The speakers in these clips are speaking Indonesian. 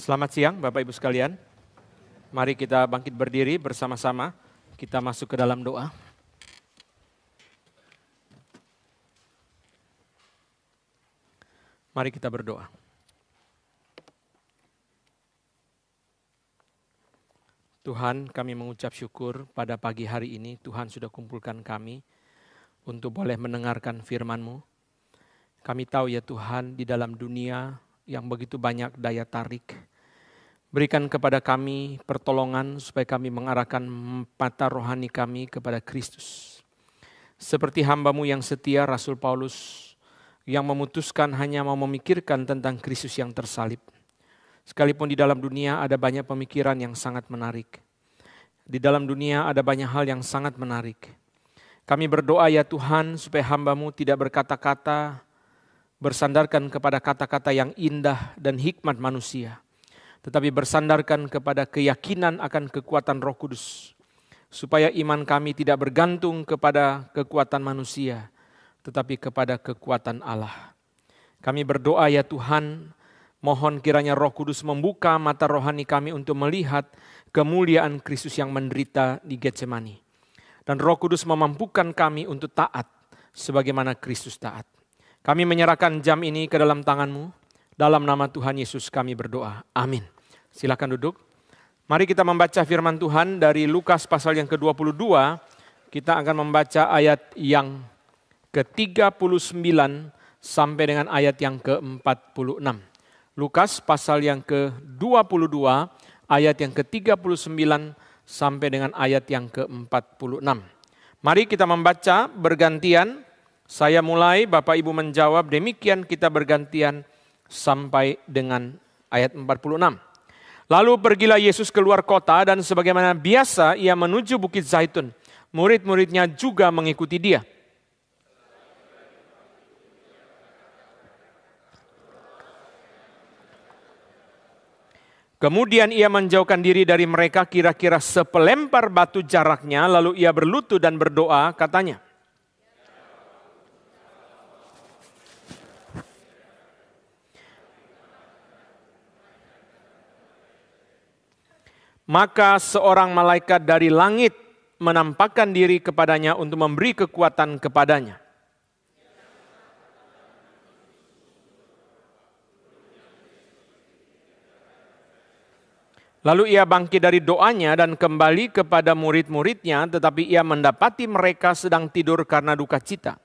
Selamat siang Bapak Ibu sekalian. Mari kita bangkit berdiri bersama-sama. Kita masuk ke dalam doa. Mari kita berdoa. Tuhan, kami mengucap syukur pada pagi hari ini Tuhan sudah kumpulkan kami untuk boleh mendengarkan firman-Mu. Kami tahu ya Tuhan, di dalam dunia yang begitu banyak daya tarik, berikan kepada kami pertolongan supaya kami mengarahkan mata rohani kami kepada Kristus. Seperti hamba-Mu yang setia, Rasul Paulus, yang memutuskan hanya mau memikirkan tentang Kristus yang tersalib. Sekalipun di dalam dunia ada banyak pemikiran yang sangat menarik. Di dalam dunia ada banyak hal yang sangat menarik. Kami berdoa ya Tuhan supaya hamba-Mu tidak berkata-kata bersandarkan kepada kata-kata yang indah dan hikmat manusia, tetapi bersandarkan kepada keyakinan akan kekuatan Roh Kudus, supaya iman kami tidak bergantung kepada kekuatan manusia, tetapi kepada kekuatan Allah. Kami berdoa ya Tuhan, mohon kiranya Roh Kudus membuka mata rohani kami untuk melihat kemuliaan Kristus yang menderita di Getsemani. Dan Roh Kudus memampukan kami untuk taat sebagaimana Kristus taat. Kami menyerahkan jam ini ke dalam tangan-Mu. Dalam nama Tuhan Yesus kami berdoa. Amin. Silakan duduk. Mari kita membaca firman Tuhan dari Lukas pasal yang ke-22. Kita akan membaca ayat yang ke-39 sampai dengan ayat yang ke-46. Lukas pasal yang ke-22 ayat yang ke-39 sampai dengan ayat yang ke-46. Mari kita membaca bergantian. Saya mulai, Bapak Ibu menjawab, demikian kita bergantian sampai dengan ayat 46. Lalu pergilah Yesus keluar kota dan sebagaimana biasa ia menuju Bukit Zaitun. Murid-muridnya juga mengikuti dia. Kemudian ia menjauhkan diri dari mereka kira-kira sepelempar batu jaraknya, lalu ia berlutut dan berdoa, katanya, maka seorang malaikat dari langit menampakkan diri kepadanya untuk memberi kekuatan kepadanya. Lalu ia bangkit dari doanya dan kembali kepada murid-muridnya, tetapi ia mendapati mereka sedang tidur karena duka cita.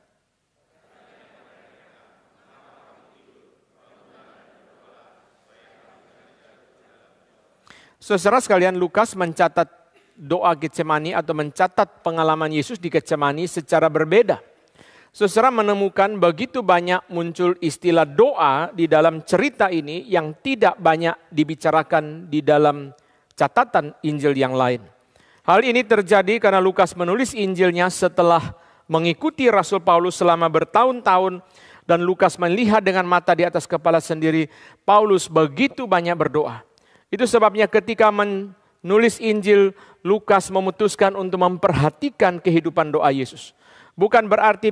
Saudara sekalian, Lukas mencatat doa Getsemani atau mencatat pengalaman Yesus di Getsemani secara berbeda. Saudara menemukan begitu banyak muncul istilah doa di dalam cerita ini yang tidak banyak dibicarakan di dalam catatan Injil yang lain. Hal ini terjadi karena Lukas menulis Injilnya setelah mengikuti Rasul Paulus selama bertahun-tahun, dan Lukas melihat dengan mata di atas kepala sendiri Paulus begitu banyak berdoa. Itu sebabnya ketika menulis Injil, Lukas memutuskan untuk memperhatikan kehidupan doa Yesus. Bukan berarti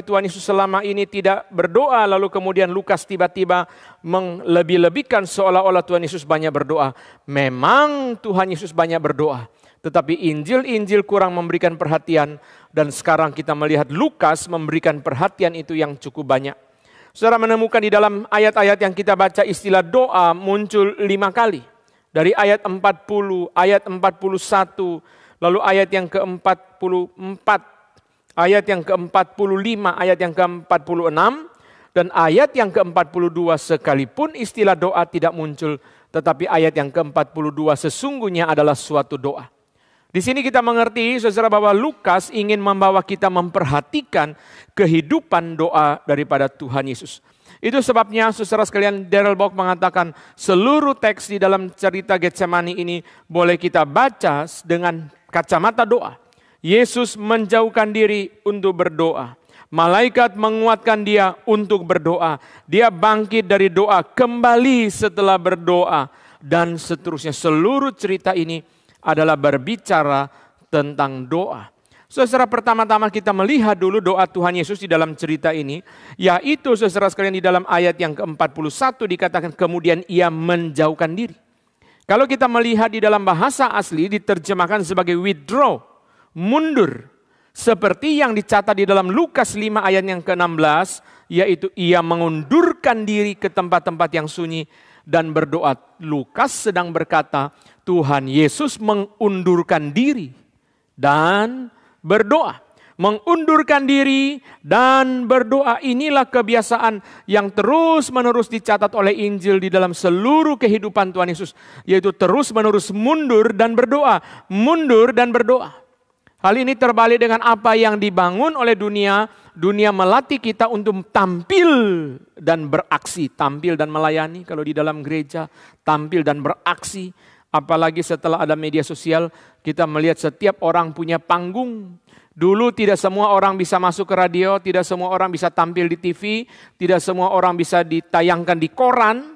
Tuhan Yesus selama ini tidak berdoa, lalu kemudian Lukas tiba-tiba melebih-lebihkan seolah-olah Tuhan Yesus banyak berdoa. Memang Tuhan Yesus banyak berdoa, tetapi Injil-Injil kurang memberikan perhatian, dan sekarang kita melihat Lukas memberikan perhatian itu yang cukup banyak. Saudara menemukan di dalam ayat-ayat yang kita baca istilah doa muncul 5 kali. Dari ayat 40, ayat 41, lalu ayat yang ke-44, ayat yang ke-45, ayat yang ke-46, dan ayat yang ke-42 sekalipun istilah doa tidak muncul, tetapi ayat yang ke-42 sesungguhnya adalah suatu doa. Di sini kita mengerti, saudara, bahwa Lukas ingin membawa kita memperhatikan kehidupan doa daripada Tuhan Yesus. Itu sebabnya, saudara sekalian, Darrell Bock mengatakan seluruh teks di dalam cerita Getsemani ini boleh kita baca dengan kacamata doa. Yesus menjauhkan diri untuk berdoa. Malaikat menguatkan dia untuk berdoa. Dia bangkit dari doa, kembali setelah berdoa, dan seterusnya. Seluruh cerita ini adalah berbicara tentang doa. Saudara, pertama-tama kita melihat dulu doa Tuhan Yesus di dalam cerita ini, yaitu saudara sekalian di dalam ayat yang ke-41 dikatakan kemudian ia menjauhkan diri. Kalau kita melihat di dalam bahasa asli diterjemahkan sebagai withdraw, mundur. Seperti yang dicatat di dalam Lukas 5 ayat yang ke-16, yaitu ia mengundurkan diri ke tempat-tempat yang sunyi dan berdoa. Lukas sedang berkata, Tuhan Yesus mengundurkan diri dan berdoa. Mengundurkan diri dan berdoa, inilah kebiasaan yang terus-menerus dicatat oleh Injil di dalam seluruh kehidupan Tuhan Yesus. Yaitu terus-menerus mundur dan berdoa, mundur dan berdoa. Hal ini terbalik dengan apa yang dibangun oleh dunia. Dunia melatih kita untuk tampil dan beraksi, tampil dan melayani. Kalau di dalam gereja, tampil dan beraksi. Apalagi setelah ada media sosial, kita melihat setiap orang punya panggung. Dulu tidak semua orang bisa masuk ke radio, tidak semua orang bisa tampil di TV, tidak semua orang bisa ditayangkan di koran.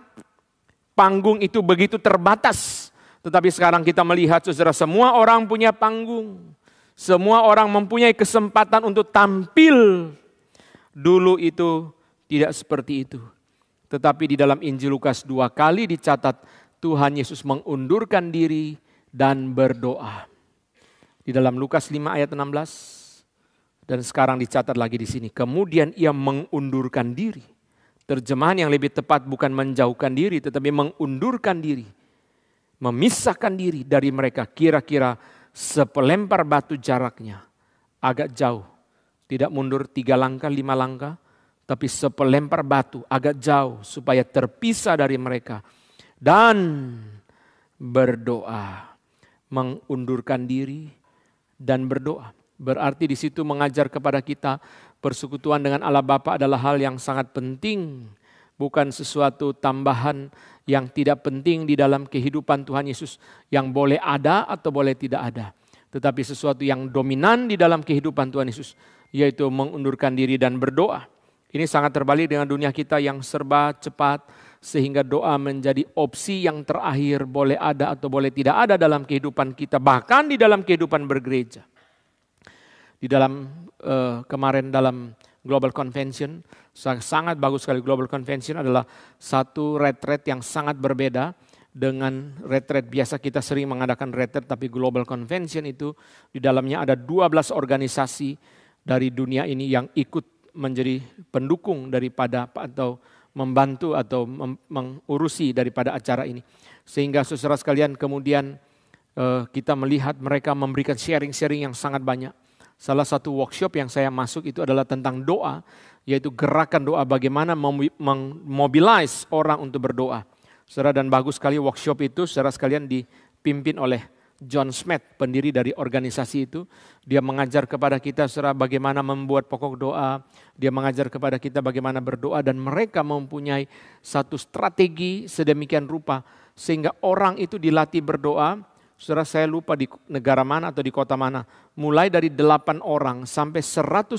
Panggung itu begitu terbatas. Tetapi sekarang kita melihat, saudara, semua orang punya panggung. Semua orang mempunyai kesempatan untuk tampil. Dulu itu tidak seperti itu. Tetapi di dalam Injil Lukas 2 kali dicatat Tuhan Yesus mengundurkan diri dan berdoa. Di dalam Lukas 5 ayat 16 dan sekarang dicatat lagi di sini. Kemudian ia mengundurkan diri. Terjemahan yang lebih tepat bukan menjauhkan diri tetapi mengundurkan diri. Memisahkan diri dari mereka kira-kira sepelempar batu jaraknya. Agak jauh. Tidak mundur 3 langkah, 5 langkah. Tapi sepelempar batu agak jauh supaya terpisah dari mereka. Dan berdoa. Mengundurkan diri dan berdoa. Berarti di situ mengajar kepada kita persekutuan dengan Allah Bapa adalah hal yang sangat penting. Bukan sesuatu tambahan yang tidak penting di dalam kehidupan Tuhan Yesus. Yang boleh ada atau boleh tidak ada. Tetapi sesuatu yang dominan di dalam kehidupan Tuhan Yesus. Yaitu mengundurkan diri dan berdoa. Ini sangat terbalik dengan dunia kita yang serba cepat. Sehingga doa menjadi opsi yang terakhir. Boleh ada atau boleh tidak ada dalam kehidupan kita. Bahkan di dalam kehidupan bergereja. Di dalam kemarin dalam Global Convention, sangat bagus sekali. Global Convention adalah satu retreat yang sangat berbeda dengan retreat biasa. Kita sering mengadakan retreat, tapi Global Convention itu di dalamnya ada 12 organisasi dari dunia ini yang ikut menjadi pendukung daripada atau membantu atau mengurusi daripada acara ini. Sehingga saudara sekalian kemudian kita melihat mereka memberikan sharing-sharing yang sangat banyak. Salah satu workshop yang saya masuk itu adalah tentang doa, yaitu gerakan doa, bagaimana memobilize orang untuk berdoa. Saudara, dan bagus sekali workshop itu, saudara sekalian dipimpin oleh John Smith, pendiri dari organisasi itu. Dia mengajar kepada kita saudara bagaimana membuat pokok doa, dia mengajar kepada kita bagaimana berdoa, dan mereka mempunyai satu strategi sedemikian rupa, sehingga orang itu dilatih berdoa. Saudara, saya lupa di negara mana atau di kota mana. Mulai dari 8 orang sampai 150.000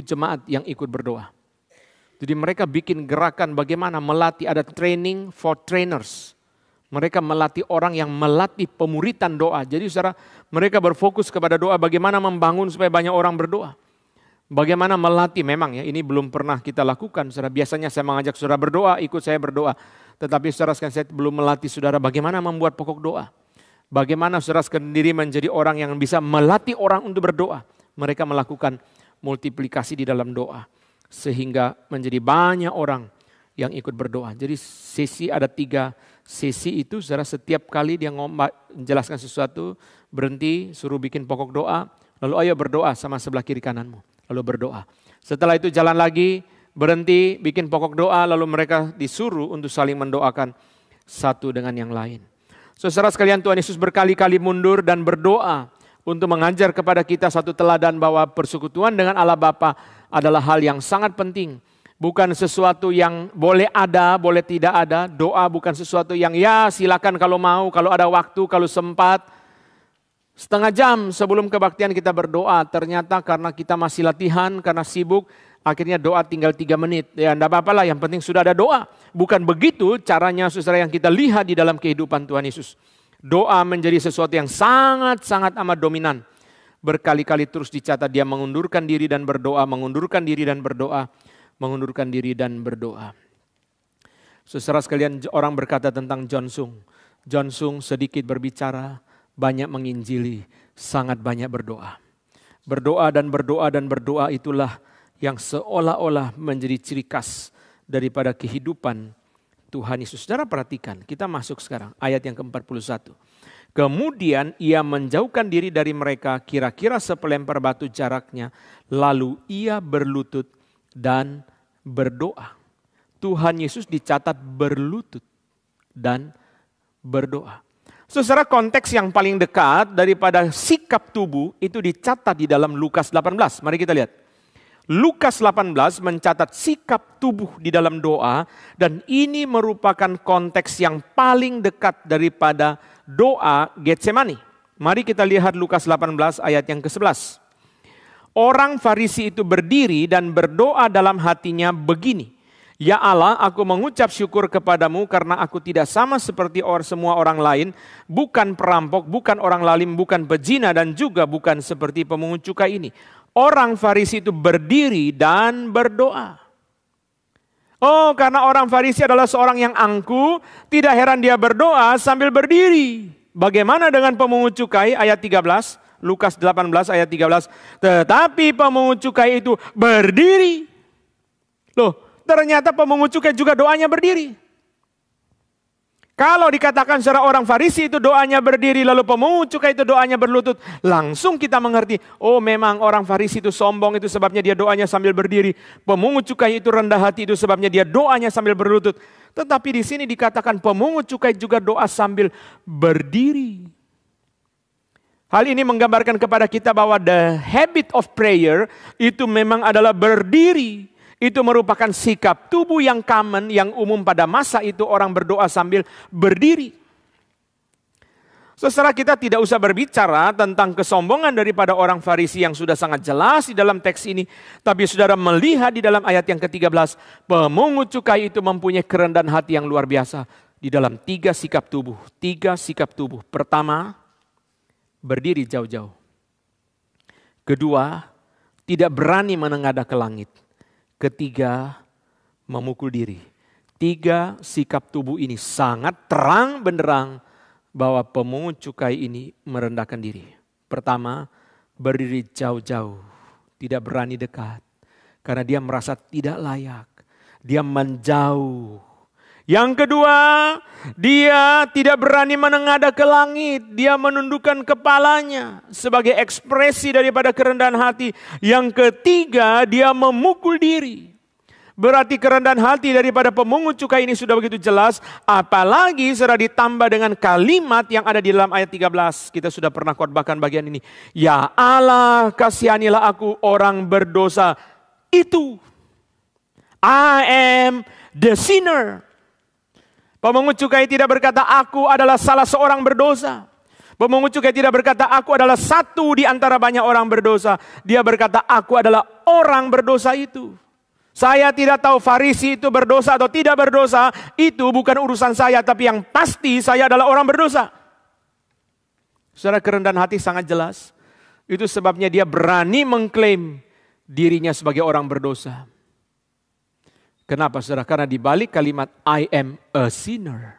jemaat yang ikut berdoa. Jadi mereka bikin gerakan bagaimana melatih, ada training for trainers. Mereka melatih orang yang melatih pemuritan doa. Jadi saudara, mereka berfokus kepada doa, bagaimana membangun supaya banyak orang berdoa. Bagaimana melatih, memang ya ini belum pernah kita lakukan. Saudara, biasanya saya mengajak saudara berdoa, ikut saya berdoa. Tetapi saudara sekalian, saya belum melatih saudara bagaimana membuat pokok doa. Bagaimana saudara sendiri menjadi orang yang bisa melatih orang untuk berdoa. Mereka melakukan multiplikasi di dalam doa. Sehingga menjadi banyak orang yang ikut berdoa. Jadi sesi ada 3 sesi itu. Saudara, setiap kali dia menjelaskan sesuatu, berhenti, suruh bikin pokok doa. Lalu ayo berdoa sama sebelah kiri kananmu. Lalu berdoa. Setelah itu jalan lagi, berhenti, bikin pokok doa. Lalu mereka disuruh untuk saling mendoakan satu dengan yang lain. Saudara sekalian, Tuhan Yesus berkali-kali mundur dan berdoa untuk mengajar kepada kita satu teladan bahwa persekutuan dengan Allah Bapa adalah hal yang sangat penting. Bukan sesuatu yang boleh ada, boleh tidak ada. Doa bukan sesuatu yang ya silakan kalau mau, kalau ada waktu, kalau sempat. Setengah jam sebelum kebaktian kita berdoa. Ternyata karena kita masih latihan, karena sibuk, akhirnya doa tinggal 3 menit. Ya enggak apa-apa lah, yang penting sudah ada doa. Bukan begitu caranya saudara yang kita lihat di dalam kehidupan Tuhan Yesus. Doa menjadi sesuatu yang sangat-sangat amat dominan. Berkali-kali terus dicatat dia mengundurkan diri dan berdoa, mengundurkan diri dan berdoa, mengundurkan diri dan berdoa. Saudara sekalian, orang berkata tentang John Sung. John Sung sedikit berbicara, banyak menginjili, sangat banyak berdoa. Berdoa dan berdoa dan berdoa itulah yang seolah-olah menjadi ciri khas daripada kehidupan Tuhan Yesus. Saudara perhatikan, kita masuk sekarang ayat yang ke-41. Kemudian ia menjauhkan diri dari mereka kira-kira sepelempar batu jaraknya. Lalu ia berlutut dan berdoa. Tuhan Yesus dicatat berlutut dan berdoa. Saudara, konteks yang paling dekat daripada sikap tubuh itu dicatat di dalam Lukas 18. Mari kita lihat. Lukas 18 mencatat sikap tubuh di dalam doa, dan ini merupakan konteks yang paling dekat daripada doa Getsemani. Mari kita lihat Lukas 18 ayat yang ke-11. Orang Farisi itu berdiri dan berdoa dalam hatinya begini. Ya Allah, aku mengucap syukur kepadamu karena aku tidak sama seperti semua orang lain, bukan perampok, bukan orang lalim, bukan pezina, dan juga bukan seperti pemungut cukai ini. Orang Farisi itu berdiri dan berdoa. Oh, karena orang Farisi adalah seorang yang angkuh, tidak heran dia berdoa sambil berdiri. Bagaimana dengan pemungut cukai ayat 13? Lukas 18 ayat 13. Tetapi pemungut cukai itu berdiri. Loh, ternyata pemungut cukai juga doanya berdiri. Kalau dikatakan secara orang Farisi itu doanya berdiri, lalu pemungut cukai itu doanya berlutut, langsung kita mengerti, oh memang orang Farisi itu sombong, itu sebabnya dia doanya sambil berdiri. Pemungut cukai itu rendah hati, itu sebabnya dia doanya sambil berlutut. Tetapi di sini dikatakan pemungut cukai juga doa sambil berdiri. Hal ini menggambarkan kepada kita bahwa the habit of prayer itu memang adalah berdiri. Itu merupakan sikap tubuh yang common, yang umum pada masa itu orang berdoa sambil berdiri. Saudara, kita tidak usah berbicara tentang kesombongan daripada orang Farisi yang sudah sangat jelas di dalam teks ini. Tapi saudara melihat di dalam ayat yang ke-13, pemungut cukai itu mempunyai kerendahan hati yang luar biasa. Di dalam 3 sikap tubuh. 3 sikap tubuh. Pertama, berdiri jauh-jauh. Kedua, tidak berani menengadah ke langit. Ketiga, memukul diri. 3 sikap tubuh ini sangat terang benderang bahwa pemungut cukai ini merendahkan diri. Pertama, berdiri jauh-jauh, tidak berani dekat. Karena dia merasa tidak layak. Dia menjauh. Yang kedua, dia tidak berani menengadah ke langit. Dia menundukkan kepalanya sebagai ekspresi daripada kerendahan hati. Yang ketiga, dia memukul diri. Berarti kerendahan hati daripada pemungut cukai ini sudah begitu jelas. Apalagi sudah ditambah dengan kalimat yang ada di dalam ayat 13. Kita sudah pernah khotbahkan bagian ini. Ya Allah, kasihanilah aku orang berdosa itu. I am the sinner. Pemungut cukai tidak berkata, aku adalah salah seorang berdosa. Pemungut cukai tidak berkata, aku adalah satu di antara banyak orang berdosa. Dia berkata, aku adalah orang berdosa itu. Saya tidak tahu Farisi itu berdosa atau tidak berdosa. Itu bukan urusan saya, tapi yang pasti saya adalah orang berdosa. Saudara, kerendahan hati sangat jelas. Itu sebabnya dia berani mengklaim dirinya sebagai orang berdosa. Kenapa saudara? Karena di balik kalimat I am a sinner,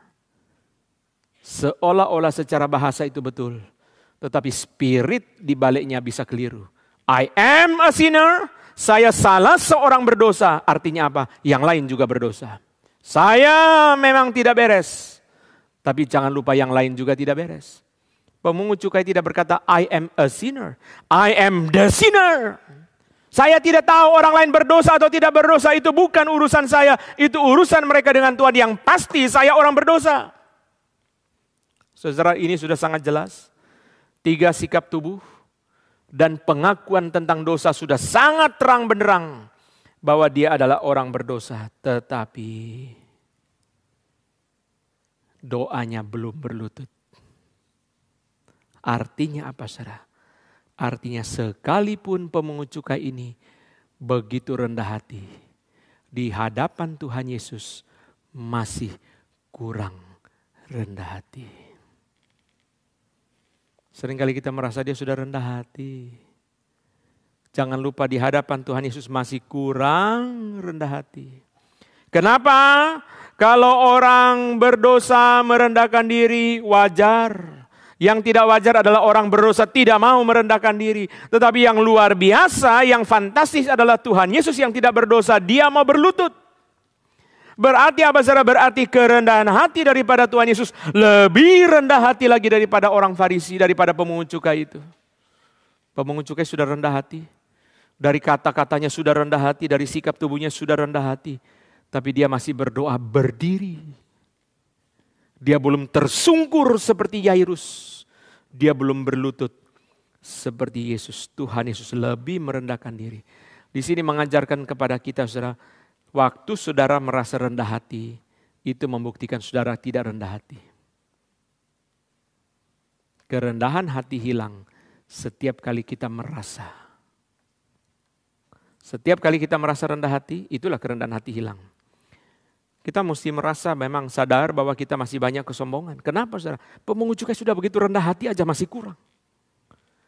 seolah-olah secara bahasa itu betul, tetapi spirit di baliknya bisa keliru. I am a sinner, saya salah seorang berdosa, artinya apa? Yang lain juga berdosa. Saya memang tidak beres, tapi jangan lupa yang lain juga tidak beres. Pemungut cukai tidak berkata I am a sinner, I am the sinner. Saya tidak tahu orang lain berdosa atau tidak berdosa, itu bukan urusan saya. Itu urusan mereka dengan Tuhan. Yang pasti saya orang berdosa. Saudara, ini sudah sangat jelas. 3 sikap tubuh dan pengakuan tentang dosa sudah sangat terang benderang bahwa dia adalah orang berdosa. Tetapi doanya belum berlutut. Artinya apa saudara? Artinya sekalipun pemungut cukai ini begitu rendah hati, di hadapan Tuhan Yesus masih kurang rendah hati. Seringkali kita merasa dia sudah rendah hati. Jangan lupa di hadapan Tuhan Yesus masih kurang rendah hati. Kenapa? Kalau orang berdosa merendahkan diri wajar. Yang tidak wajar adalah orang berdosa tidak mau merendahkan diri. Tetapi yang luar biasa, yang fantastis adalah Tuhan Yesus yang tidak berdosa, dia mau berlutut. Berarti apa saudara? Berarti kerendahan hati daripada Tuhan Yesus lebih rendah hati lagi daripada orang Farisi, daripada pemungut cukai itu. Pemungut cukai sudah rendah hati. Dari kata-katanya sudah rendah hati, dari sikap tubuhnya sudah rendah hati. Tapi dia masih berdoa berdiri. Dia belum tersungkur seperti Yairus. Dia belum berlutut seperti Yesus. Tuhan Yesus lebih merendahkan diri. Di sini mengajarkan kepada kita saudara, waktu saudara merasa rendah hati, itu membuktikan saudara tidak rendah hati. Kerendahan hati hilang setiap kali kita merasa. Setiap kali kita merasa rendah hati, itulah kerendahan hati hilang. Kita mesti merasa memang sadar bahwa kita masih banyak kesombongan. Kenapa saudara? Pemungut cukai sudah begitu rendah hati aja masih kurang.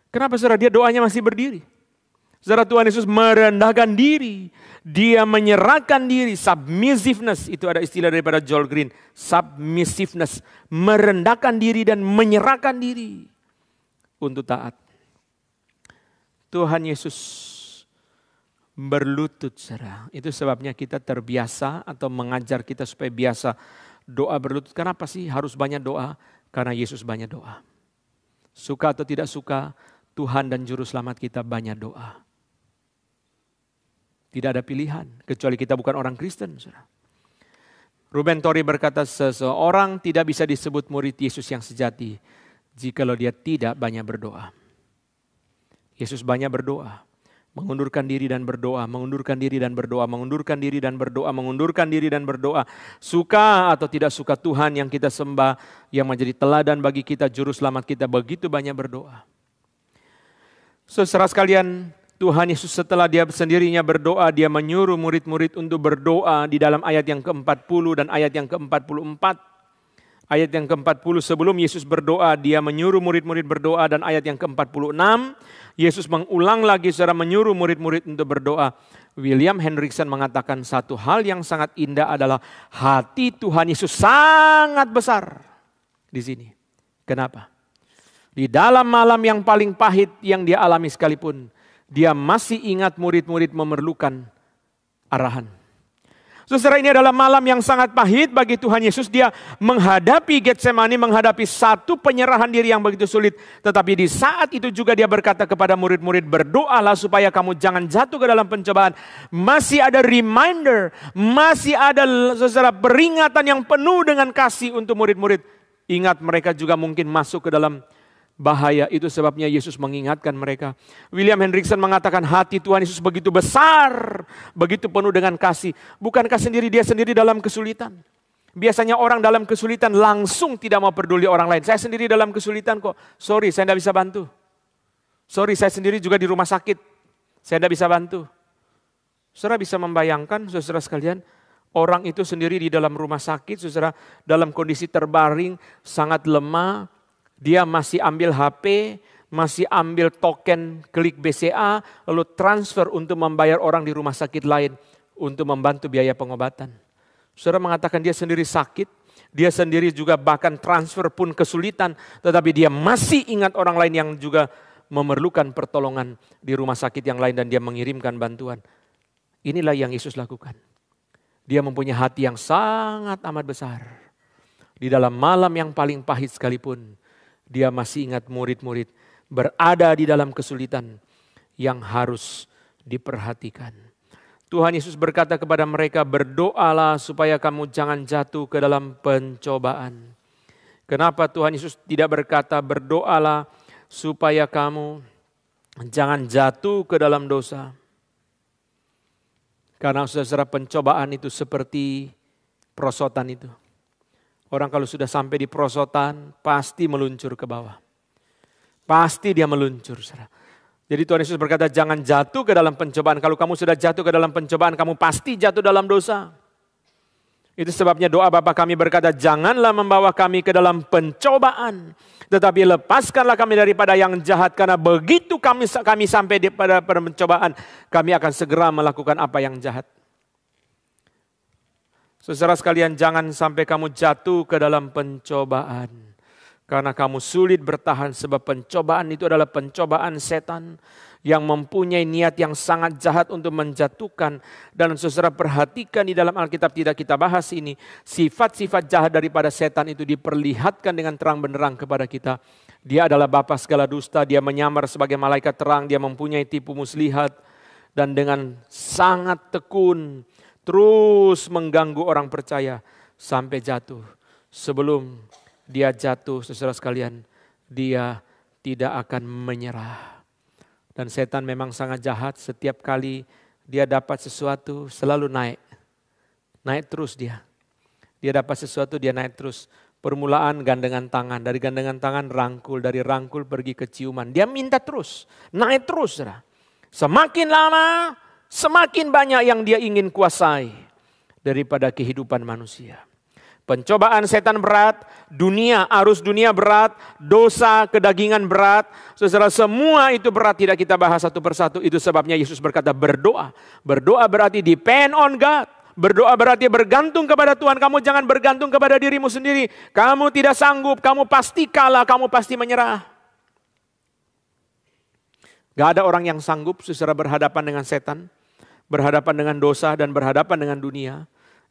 Kenapa saudara? Dia doanya masih berdiri. Saudara, Tuhan Yesus merendahkan diri. Dia menyerahkan diri. Submissiveness, itu ada istilah daripada Joel Green. Submissiveness, merendahkan diri dan menyerahkan diri untuk taat. Tuhan Yesus berlutut, saudara. Itu sebabnya kita terbiasa atau mengajar kita supaya biasa doa berlutut. Kenapa sih harus banyak doa? Karena Yesus banyak doa. Suka atau tidak suka, Tuhan dan Juru Selamat kita banyak doa. Tidak ada pilihan, kecuali kita bukan orang Kristen, saudara. Ruben Tori berkata, seseorang tidak bisa disebut murid Yesus yang sejati jikalau dia tidak banyak berdoa. Yesus banyak berdoa. Mengundurkan diri dan berdoa, mengundurkan diri dan berdoa, mengundurkan diri dan berdoa, mengundurkan diri dan berdoa. Suka atau tidak suka, Tuhan yang kita sembah, yang menjadi teladan bagi kita, Juru Selamat kita, begitu banyak berdoa. Saudara sekalian, Tuhan Yesus setelah dia sendirinya berdoa, dia menyuruh murid-murid untuk berdoa di dalam ayat yang ke-40 dan ayat yang ke-44. Ayat yang ke-40 sebelum Yesus berdoa, dia menyuruh murid-murid berdoa, dan ayat yang ke-46 Yesus mengulang lagi saudara menyuruh murid-murid untuk berdoa. William Hendriksen mengatakan satu hal yang sangat indah adalah hati Tuhan Yesus sangat besar di sini. Kenapa? Di dalam malam yang paling pahit yang dia alami sekalipun, dia masih ingat murid-murid memerlukan arahan. Saudara, ini adalah malam yang sangat pahit bagi Tuhan Yesus. Dia menghadapi Getsemani, menghadapi satu penyerahan diri yang begitu sulit. Tetapi di saat itu juga dia berkata kepada murid-murid, berdoalah supaya kamu jangan jatuh ke dalam pencobaan. Masih ada reminder, masih ada saudara peringatan yang penuh dengan kasih untuk murid-murid. Ingat, mereka juga mungkin masuk ke dalam bahaya. Itu sebabnya Yesus mengingatkan mereka. William Hendriksen mengatakan hati Tuhan Yesus begitu besar, begitu penuh dengan kasih. Bukankah dia sendiri dalam kesulitan? Biasanya orang dalam kesulitan langsung tidak mau peduli orang lain. Saya sendiri dalam kesulitan kok. Sorry, saya tidak bisa bantu. Sorry, saya sendiri juga di rumah sakit. Saya tidak bisa bantu. Saudara bisa membayangkan, saudara sekalian, orang itu sendiri di dalam rumah sakit, saudara, dalam kondisi terbaring, sangat lemah. Dia masih ambil HP, masih ambil token klik BCA, lalu transfer untuk membayar orang di rumah sakit lain untuk membantu biaya pengobatan. Saudara mengatakan dia sendiri sakit, dia sendiri juga bahkan transfer pun kesulitan, tetapi dia masih ingat orang lain yang juga memerlukan pertolongan di rumah sakit yang lain dan dia mengirimkan bantuan. Inilah yang Yesus lakukan. Dia mempunyai hati yang sangat amat besar. Di dalam malam yang paling pahit sekalipun, dia masih ingat murid-murid berada di dalam kesulitan yang harus diperhatikan. Tuhan Yesus berkata kepada mereka, berdoalah supaya kamu jangan jatuh ke dalam pencobaan. Kenapa Tuhan Yesus tidak berkata berdoalah supaya kamu jangan jatuh ke dalam dosa? Karena saudara, pencobaan itu seperti perosotan itu. Orang kalau sudah sampai di perosotan, pasti meluncur ke bawah. Pasti dia meluncur, saudara. Jadi Tuhan Yesus berkata, jangan jatuh ke dalam pencobaan. Kalau kamu sudah jatuh ke dalam pencobaan, kamu pasti jatuh dalam dosa. Itu sebabnya doa Bapa kami berkata, janganlah membawa kami ke dalam pencobaan, tetapi lepaskanlah kami daripada yang jahat, karena begitu kami sampai pada pencobaan, kami akan segera melakukan apa yang jahat. Saudara sekalian, jangan sampai kamu jatuh ke dalam pencobaan, karena kamu sulit bertahan, sebab pencobaan itu adalah pencobaan setan yang mempunyai niat yang sangat jahat untuk menjatuhkan. Dan saudara perhatikan di dalam Alkitab tidak kita bahas ini, sifat-sifat jahat daripada setan itu diperlihatkan dengan terang benderang kepada kita. Dia adalah bapa segala dusta, dia menyamar sebagai malaikat terang, dia mempunyai tipu muslihat, dan dengan sangat tekun terus mengganggu orang percaya sampai jatuh. Sebelum dia jatuh, saudara sekalian, dia tidak akan menyerah. Dan setan memang sangat jahat, setiap kali dia dapat sesuatu selalu naik. Naik terus dia. Dia dapat sesuatu dia naik terus. Permulaan gandengan tangan, dari gandengan tangan rangkul, dari rangkul pergi ke ciuman. Dia minta terus, naik terus. Semakin lama, semakin banyak yang dia ingin kuasai daripada kehidupan manusia. Pencobaan setan berat, dunia, arus dunia berat, dosa, kedagingan berat. Saudara, semua itu berat, tidak kita bahas satu persatu. Itu sebabnya Yesus berkata berdoa. Berdoa berarti depend on God. Berdoa berarti bergantung kepada Tuhan. Kamu jangan bergantung kepada dirimu sendiri. Kamu tidak sanggup, kamu pasti kalah, kamu pasti menyerah. Gak ada orang yang sanggup saudara berhadapan dengan setan, berhadapan dengan dosa, dan berhadapan dengan dunia.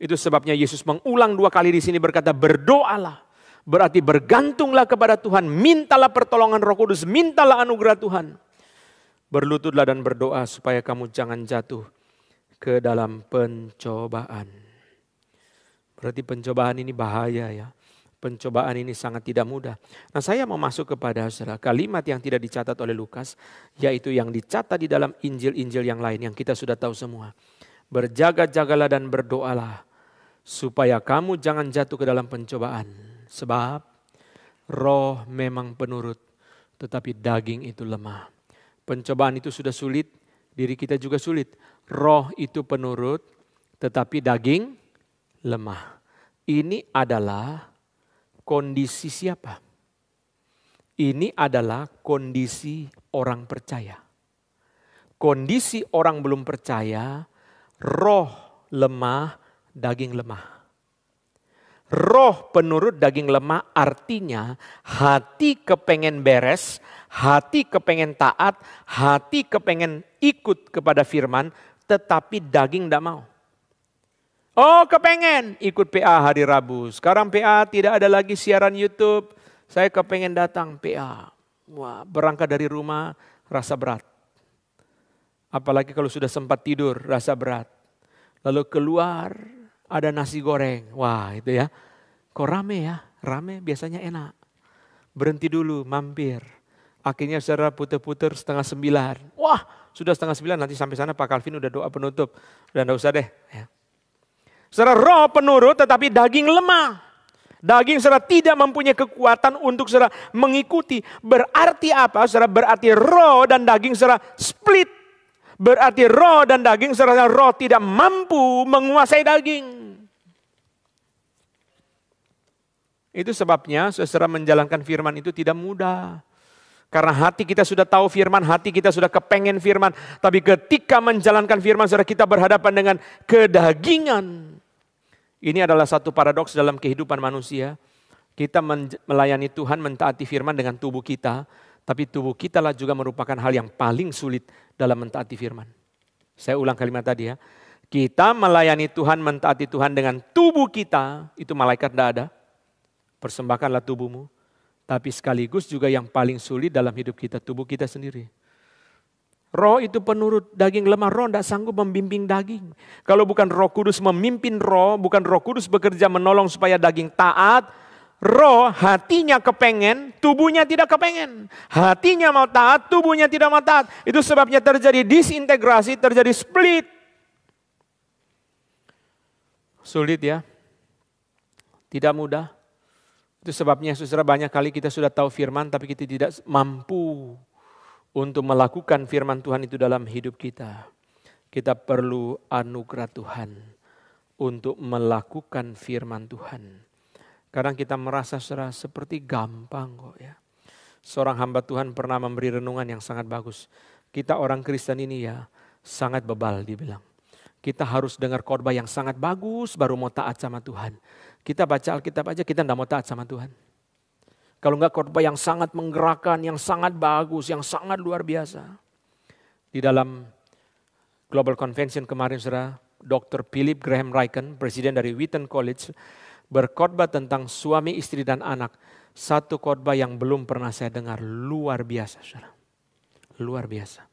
Itu sebabnya Yesus mengulang 2 kali di sini berkata berdoalah. Berarti bergantunglah kepada Tuhan, mintalah pertolongan Roh Kudus, mintalah anugerah Tuhan. Berlututlah dan berdoa supaya kamu jangan jatuh ke dalam pencobaan. Berarti pencobaan ini bahaya ya. Pencobaan ini sangat tidak mudah. Nah, saya mau masuk kepada saudara kalimat yang tidak dicatat oleh Lukas, yaitu yang dicatat di dalam Injil-Injil yang lain yang kita sudah tahu semua. Berjaga-jagalah dan berdoalah supaya kamu jangan jatuh ke dalam pencobaan. Sebab roh memang penurut, tetapi daging itu lemah. Pencobaan itu sudah sulit, diri kita juga sulit. Roh itu penurut, tetapi daging lemah. Ini adalah kondisi siapa? Ini adalah kondisi orang percaya. Kondisi orang belum percaya, roh lemah, daging lemah. Roh penurut, daging lemah artinya hati kepengen beres, hati kepengen taat, hati kepengen ikut kepada firman, tetapi daging tidak mau. Oh, kepengen ikut PA hari Rabu. Sekarang PA tidak ada lagi siaran YouTube. Saya kepengen datang PA. Wah, berangkat dari rumah rasa berat. Apalagi kalau sudah sempat tidur rasa berat. Lalu keluar ada nasi goreng. Wah, itu ya. Kok rame ya? Rame biasanya enak. Berhenti dulu, mampir. Akhirnya saudara puter-puter 8:30. Wah, sudah 8:30, nanti sampai sana Pak Calvin udah doa penutup. Udah enggak usah deh. Ya. Saudara, roh penurut tetapi daging lemah. Daging saudara tidak mempunyai kekuatan untuk saudara mengikuti. Berarti apa? Saudara, berarti roh dan daging saudara split. Berarti roh dan daging saudara, roh tidak mampu menguasai daging. Itu sebabnya saudara menjalankan firman itu tidak mudah. Karena hati kita sudah tahu firman, hati kita sudah kepengen firman. Tapi ketika menjalankan firman saudara, kita berhadapan dengan kedagingan. Ini adalah satu paradoks dalam kehidupan manusia. Kita melayani Tuhan, mentaati firman dengan tubuh kita. Tapi tubuh kita lah juga merupakan hal yang paling sulit dalam mentaati firman. Saya ulang kalimat tadi ya. Kita melayani Tuhan, mentaati Tuhan dengan tubuh kita. Itu malaikat tidak ada. Persembahkanlah tubuhmu. Tapi sekaligus juga yang paling sulit dalam hidup kita, tubuh kita sendiri. Roh itu penurut, daging lemah. Roh tidak sanggup membimbing daging. Kalau bukan Roh Kudus memimpin roh, bukan Roh Kudus bekerja menolong supaya daging taat, roh hatinya kepengen, tubuhnya tidak kepengen. Hatinya mau taat, tubuhnya tidak mau taat. Itu sebabnya terjadi disintegrasi, terjadi split. Sulit ya. Tidak mudah. Itu sebabnya saudara banyak kali kita sudah tahu firman tapi kita tidak mampu untuk melakukan firman Tuhan itu dalam hidup kita. Kita perlu anugerah Tuhan untuk melakukan firman Tuhan. Kadang kita merasa seperti gampang kok ya. Seorang hamba Tuhan pernah memberi renungan yang sangat bagus. Kita orang Kristen ini ya sangat bebal dibilang. Kita harus dengar khotbah yang sangat bagus baru mau taat sama Tuhan. Kita baca Alkitab aja kita tidak mau taat sama Tuhan. Kalau enggak khotbah yang sangat menggerakkan, yang sangat bagus, yang sangat luar biasa. Di dalam Global Convention kemarin saudara, Dr. Philip Graham Ryken, presiden dari Wheaton College, berkhotbah tentang suami, istri, dan anak. Satu khotbah yang belum pernah saya dengar. Luar biasa, saudara. Luar biasa.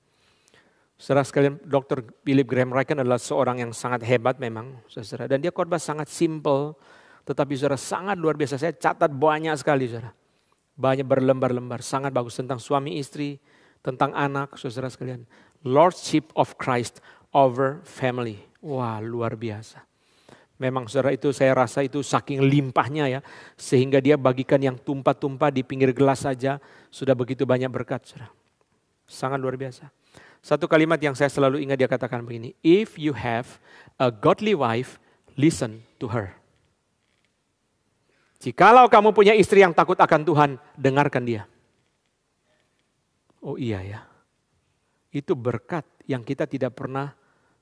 Saudara sekalian, Dr. Philip Graham Ryken adalah seorang yang sangat hebat memang, saudara. Dan dia khotbah sangat simple, tetapi saudara sangat luar biasa. Saya catat banyak sekali, saudara. Banyak berlembar-lembar, sangat bagus tentang suami, istri, tentang anak, saudara sekalian. Lordship of Christ over family. Wah, luar biasa. Memang saudara itu saya rasa itu saking limpahnya ya. Sehingga dia bagikan yang tumpah-tumpah di pinggir gelas saja. Sudah begitu banyak berkat saudara. Sangat luar biasa. Satu kalimat yang saya selalu ingat dia katakan begini. If you have a godly wife, listen to her. Jikalau kamu punya istri yang takut akan Tuhan, dengarkan dia. Oh iya ya. Itu berkat yang kita tidak pernah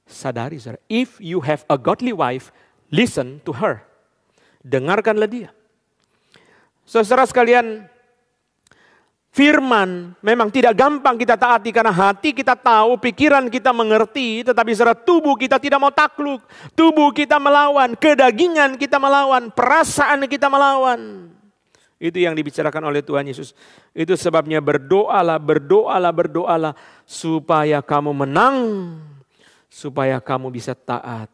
sadari saudara. If you have a godly wife, listen to her. Dengarkanlah dia. Saudara sekalian, firman memang tidak gampang kita taati karena hati kita tahu, pikiran kita mengerti, tetapi saudara tubuh kita tidak mau takluk. Tubuh kita melawan, kedagingan kita melawan, perasaan kita melawan. Itu yang dibicarakan oleh Tuhan Yesus. Itu sebabnya berdoalah, berdoalah, berdoalah supaya kamu menang, supaya kamu bisa taat.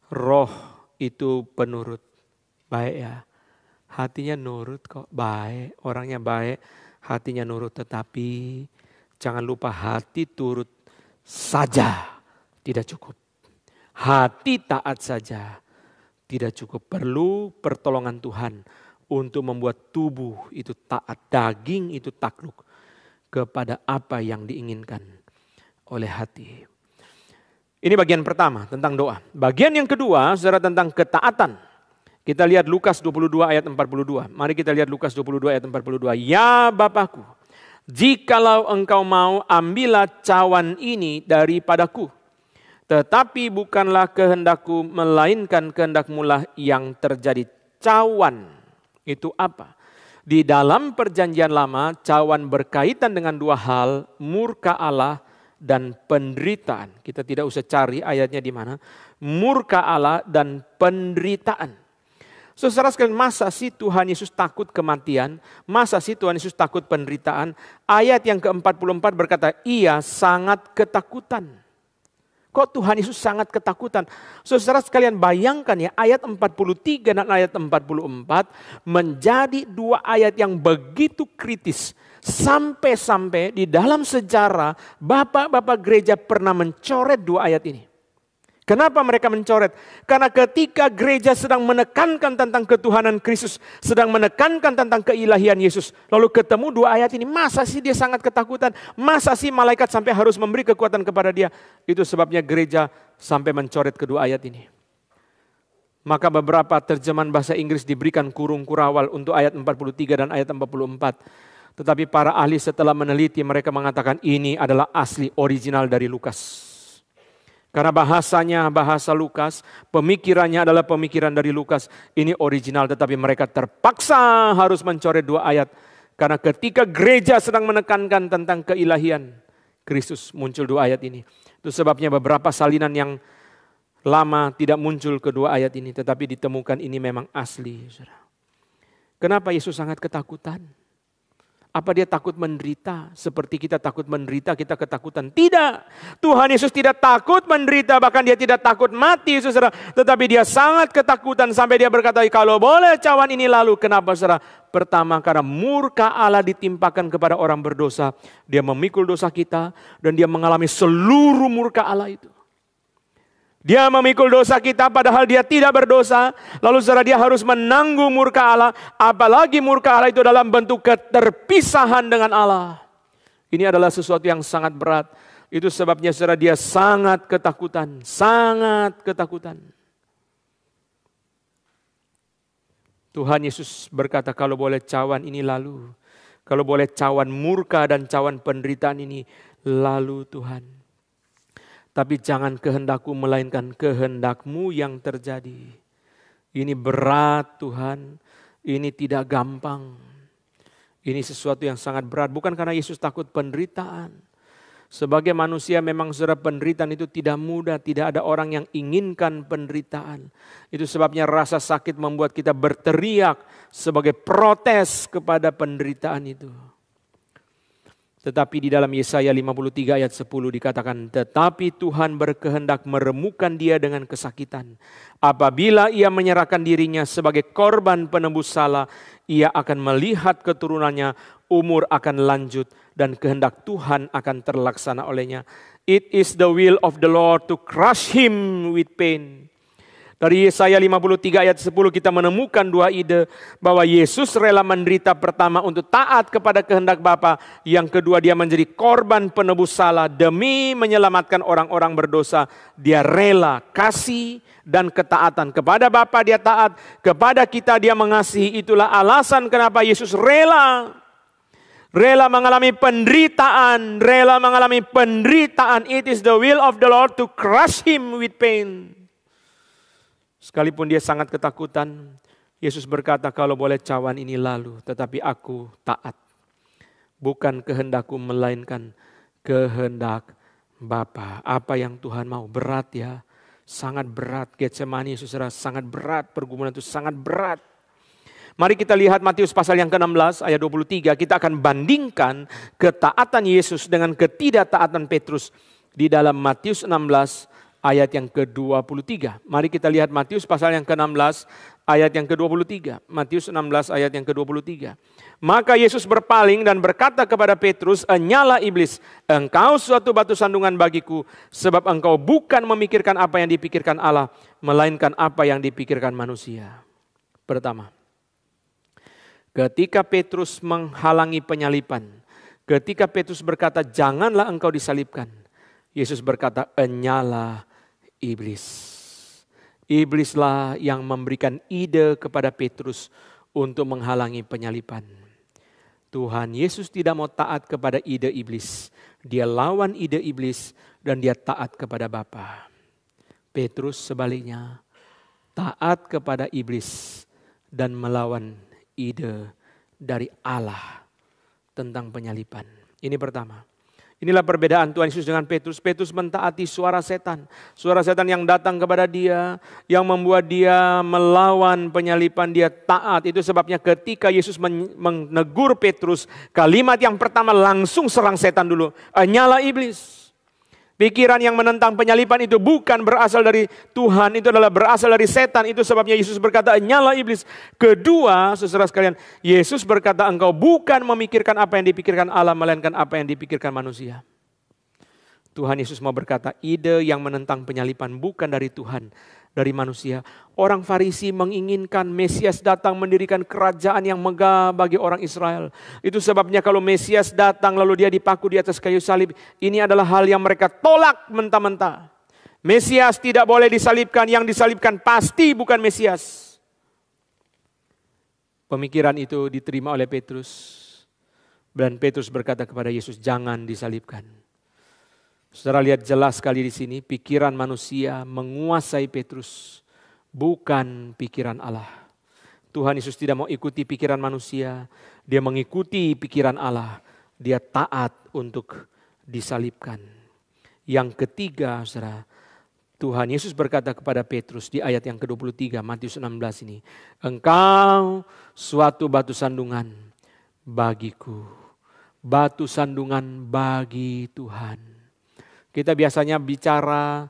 Roh itu penurut. Baik ya. Hatinya nurut kok. Baik. Orangnya baik. Hatinya nurut. Tetapi jangan lupa hati turut saja tidak cukup. Hati taat saja tidak cukup. Perlu pertolongan Tuhan untuk membuat tubuh itu taat. Daging itu takluk kepada apa yang diinginkan oleh hati. Ini bagian pertama tentang doa. Bagian yang kedua saudara tentang ketaatan. Kita lihat Lukas 22 ayat 42. Mari kita lihat Lukas 22 ayat 42. Ya Bapakku, jikalau engkau mau ambillah cawan ini daripadaku. Tetapi bukanlah kehendakku melainkan kehendakmu lah yang terjadi. Cawan itu apa? Di dalam perjanjian lama cawan berkaitan dengan dua hal. Murka Allah dan penderitaan. Kita tidak usah cari ayatnya di mana. Murka Allah dan penderitaan. Saudara sekalian, masa sih Tuhan Yesus takut kematian? Masa sih Tuhan Yesus takut penderitaan? Ayat yang ke-44 berkata, ia sangat ketakutan. Kok Tuhan Yesus sangat ketakutan? Saudara sekalian bayangkan ya, ayat 43 dan ayat 44 menjadi dua ayat yang begitu kritis. Sampai-sampai di dalam sejarah bapak-bapak gereja pernah mencoret dua ayat ini. Kenapa mereka mencoret? Karena ketika gereja sedang menekankan tentang ketuhanan Kristus, sedang menekankan tentang keilahian Yesus, lalu ketemu dua ayat ini, masa sih dia sangat ketakutan? Masa sih malaikat sampai harus memberi kekuatan kepada dia? Itu sebabnya gereja sampai mencoret kedua ayat ini. Maka beberapa terjemahan bahasa Inggris diberikan kurung kurawal untuk ayat 43 dan ayat 44. Tetapi para ahli setelah meneliti mereka mengatakan ini adalah asli original dari Lukas. Karena bahasanya bahasa Lukas, pemikirannya adalah pemikiran dari Lukas. Ini original tetapi mereka terpaksa harus mencoret dua ayat. Karena ketika gereja sedang menekankan tentang keilahian Kristus muncul dua ayat ini. Itu sebabnya beberapa salinan yang lama tidak muncul kedua ayat ini. Tetapi ditemukan ini memang asli. Kenapa Yesus sangat ketakutan? Apa dia takut menderita? Seperti kita takut menderita, kita ketakutan. Tidak. Tuhan Yesus tidak takut menderita, bahkan dia tidak takut mati, saudara. Tetapi dia sangat ketakutan sampai dia berkata, kalau boleh cawan ini lalu. Kenapa, saudara? Pertama, karena murka Allah ditimpakan kepada orang berdosa. Dia memikul dosa kita dan dia mengalami seluruh murka Allah itu. Dia memikul dosa kita padahal dia tidak berdosa. Lalu saudara dia harus menanggung murka Allah. Apalagi murka Allah itu dalam bentuk keterpisahan dengan Allah. Ini adalah sesuatu yang sangat berat. Itu sebabnya saudara, dia sangat ketakutan, sangat ketakutan. Tuhan Yesus berkata, kalau boleh cawan ini lalu. Kalau boleh cawan murka dan cawan penderitaan ini lalu Tuhan. Tapi jangan kehendakku melainkan kehendakmu yang terjadi. Ini berat Tuhan, ini tidak gampang. Ini sesuatu yang sangat berat, bukan karena Yesus takut penderitaan. Sebagai manusia memang saudara, penderitaan itu tidak mudah, tidak ada orang yang inginkan penderitaan. Itu sebabnya rasa sakit membuat kita berteriak sebagai protes kepada penderitaan itu. Tetapi di dalam Yesaya 53 ayat 10 dikatakan, tetapi Tuhan berkehendak meremukkan dia dengan kesakitan. Apabila ia menyerahkan dirinya sebagai korban penebus salah, ia akan melihat keturunannya, umur akan lanjut, dan kehendak Tuhan akan terlaksana olehnya. It is the will of the Lord to crush him with pain. Dari Yesaya 53 ayat 10 kita menemukan dua ide bahwa Yesus rela menderita pertama untuk taat kepada kehendak Bapa. Yang kedua, dia menjadi korban penebus salah demi menyelamatkan orang-orang berdosa. Dia rela kasih dan ketaatan. Kepada Bapa dia taat, kepada kita dia mengasihi. Itulah alasan kenapa Yesus rela mengalami penderitaan, rela mengalami penderitaan. It is the will of the Lord to crush him with pain. Sekalipun dia sangat ketakutan, Yesus berkata, kalau boleh cawan ini lalu, tetapi aku taat. Bukan kehendakku melainkan kehendak Bapa. Apa yang Tuhan mau? Berat ya, sangat berat. Getsemani saudara, sangat berat. Pergumulan itu sangat berat. Mari kita lihat Matius pasal yang ke-16 ayat 23. Kita akan bandingkan ketaatan Yesus dengan ketidaktaatan Petrus di dalam Matius 16 ayat yang ke-23. Mari kita lihat Matius pasal yang ke-16 ayat yang ke-23. Matius 16 ayat yang ke-23. Maka Yesus berpaling dan berkata kepada Petrus, "Enyalah iblis, engkau suatu batu sandungan bagiku, sebab engkau bukan memikirkan apa yang dipikirkan Allah, melainkan apa yang dipikirkan manusia." Pertama, ketika Petrus menghalangi penyalipan, ketika Petrus berkata, "Janganlah engkau disalibkan," Yesus berkata, "Enyalah iblis." Iblislah yang memberikan ide kepada Petrus untuk menghalangi penyalipan. Tuhan Yesus tidak mau taat kepada ide iblis. Dia lawan ide iblis dan dia taat kepada Bapa. Petrus sebaliknya taat kepada iblis dan melawan ide dari Allah tentang penyalipan. Ini pertama. Inilah perbedaan Tuhan Yesus dengan Petrus. Petrus mentaati suara setan. Suara setan yang datang kepada dia, yang membuat dia melawan penyalipan, dia taat. Itu sebabnya ketika Yesus menegur Petrus, kalimat yang pertama langsung serang setan dulu. "Enyalah iblis." Pikiran yang menentang penyalipan itu bukan berasal dari Tuhan, itu adalah berasal dari setan. Itu sebabnya Yesus berkata, "Enyalah iblis." Kedua, saudara sekalian, Yesus berkata, engkau bukan memikirkan apa yang dipikirkan Allah, melainkan apa yang dipikirkan manusia. Tuhan Yesus mau berkata, ide yang menentang penyalipan bukan dari Tuhan, dari manusia. Orang Farisi menginginkan Mesias datang mendirikan kerajaan yang megah bagi orang Israel. Itu sebabnya kalau Mesias datang lalu dia dipaku di atas kayu salib, ini adalah hal yang mereka tolak mentah-mentah. Mesias tidak boleh disalibkan, yang disalibkan pasti bukan Mesias. Pemikiran itu diterima oleh Petrus. Dan Petrus berkata kepada Yesus, jangan disalibkan. Saudara lihat jelas sekali di sini, pikiran manusia menguasai Petrus, bukan pikiran Allah. Tuhan Yesus tidak mau ikuti pikiran manusia, dia mengikuti pikiran Allah. Dia taat untuk disalibkan. Yang ketiga, saudara, Tuhan Yesus berkata kepada Petrus di ayat yang ke-23, Matius 16 ini, engkau suatu batu sandungan bagiku, batu sandungan bagi Tuhan. Kita biasanya bicara,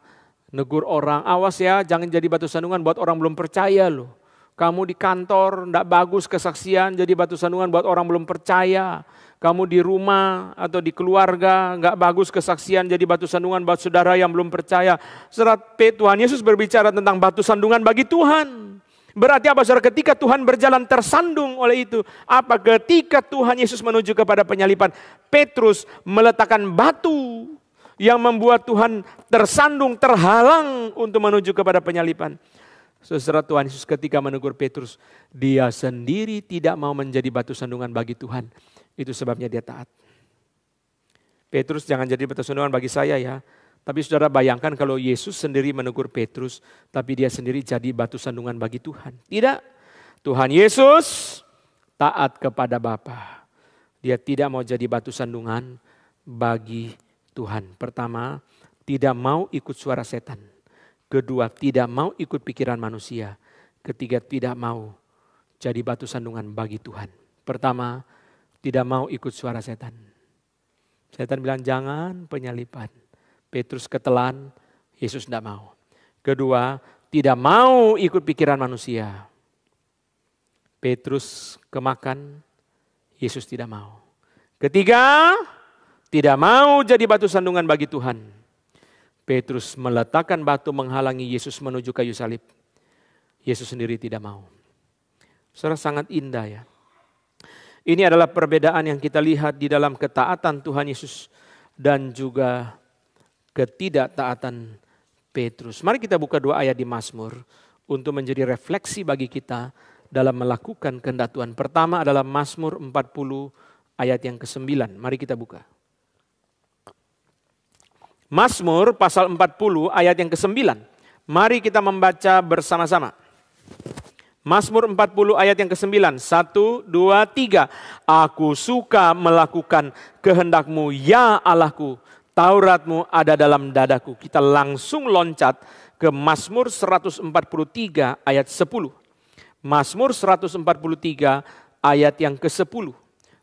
negur orang, awas ya jangan jadi batu sandungan buat orang belum percaya loh. Kamu di kantor tidak bagus kesaksian jadi batu sandungan buat orang belum percaya. Kamu di rumah atau di keluarga nggak bagus kesaksian jadi batu sandungan buat saudara yang belum percaya. Surat Tuhan Yesus berbicara tentang batu sandungan bagi Tuhan. Berarti apa saudara? Ketika Tuhan berjalan tersandung oleh itu. Apa? Ketika Tuhan Yesus menuju kepada penyalipan, Petrus meletakkan batu yang membuat Tuhan tersandung, terhalang untuk menuju kepada penyaliban. Saudara, Tuhan Yesus ketika menegur Petrus, dia sendiri tidak mau menjadi batu sandungan bagi Tuhan. Itu sebabnya dia taat. Petrus, jangan jadi batu sandungan bagi saya ya. Tapi saudara bayangkan kalau Yesus sendiri menegur Petrus, tapi dia sendiri jadi batu sandungan bagi Tuhan. Tidak. Tuhan Yesus taat kepada Bapa. Dia tidak mau jadi batu sandungan bagi Tuhan. Pertama, tidak mau ikut suara setan. Kedua, tidak mau ikut pikiran manusia. Ketiga, tidak mau jadi batu sandungan bagi Tuhan. Pertama, tidak mau ikut suara setan. Setan bilang jangan penyaliban. Petrus ketelan, Yesus tidak mau. Kedua, tidak mau ikut pikiran manusia. Petrus kemakan, Yesus tidak mau. Ketiga, tidak mau jadi batu sandungan bagi Tuhan. Petrus meletakkan batu menghalangi Yesus menuju kayu salib. Yesus sendiri tidak mau. Saudara, sangat indah ya. Ini adalah perbedaan yang kita lihat di dalam ketaatan Tuhan Yesus dan juga ketidaktaatan Petrus. Mari kita buka 2 ayat di Mazmur untuk menjadi refleksi bagi kita dalam melakukan kehendak Tuhan. Pertama adalah Mazmur 40 ayat yang ke-9. Mari kita buka. Mazmur pasal 40 ayat yang ke-9. Mari kita membaca bersama-sama. Mazmur 40 ayat yang ke-9. 1, 2, 3. Aku suka melakukan kehendak-Mu ya Allahku. Taurat-Mu ada dalam dadaku. Kita langsung loncat ke Mazmur 143 ayat 10. Mazmur 143 ayat yang ke-10.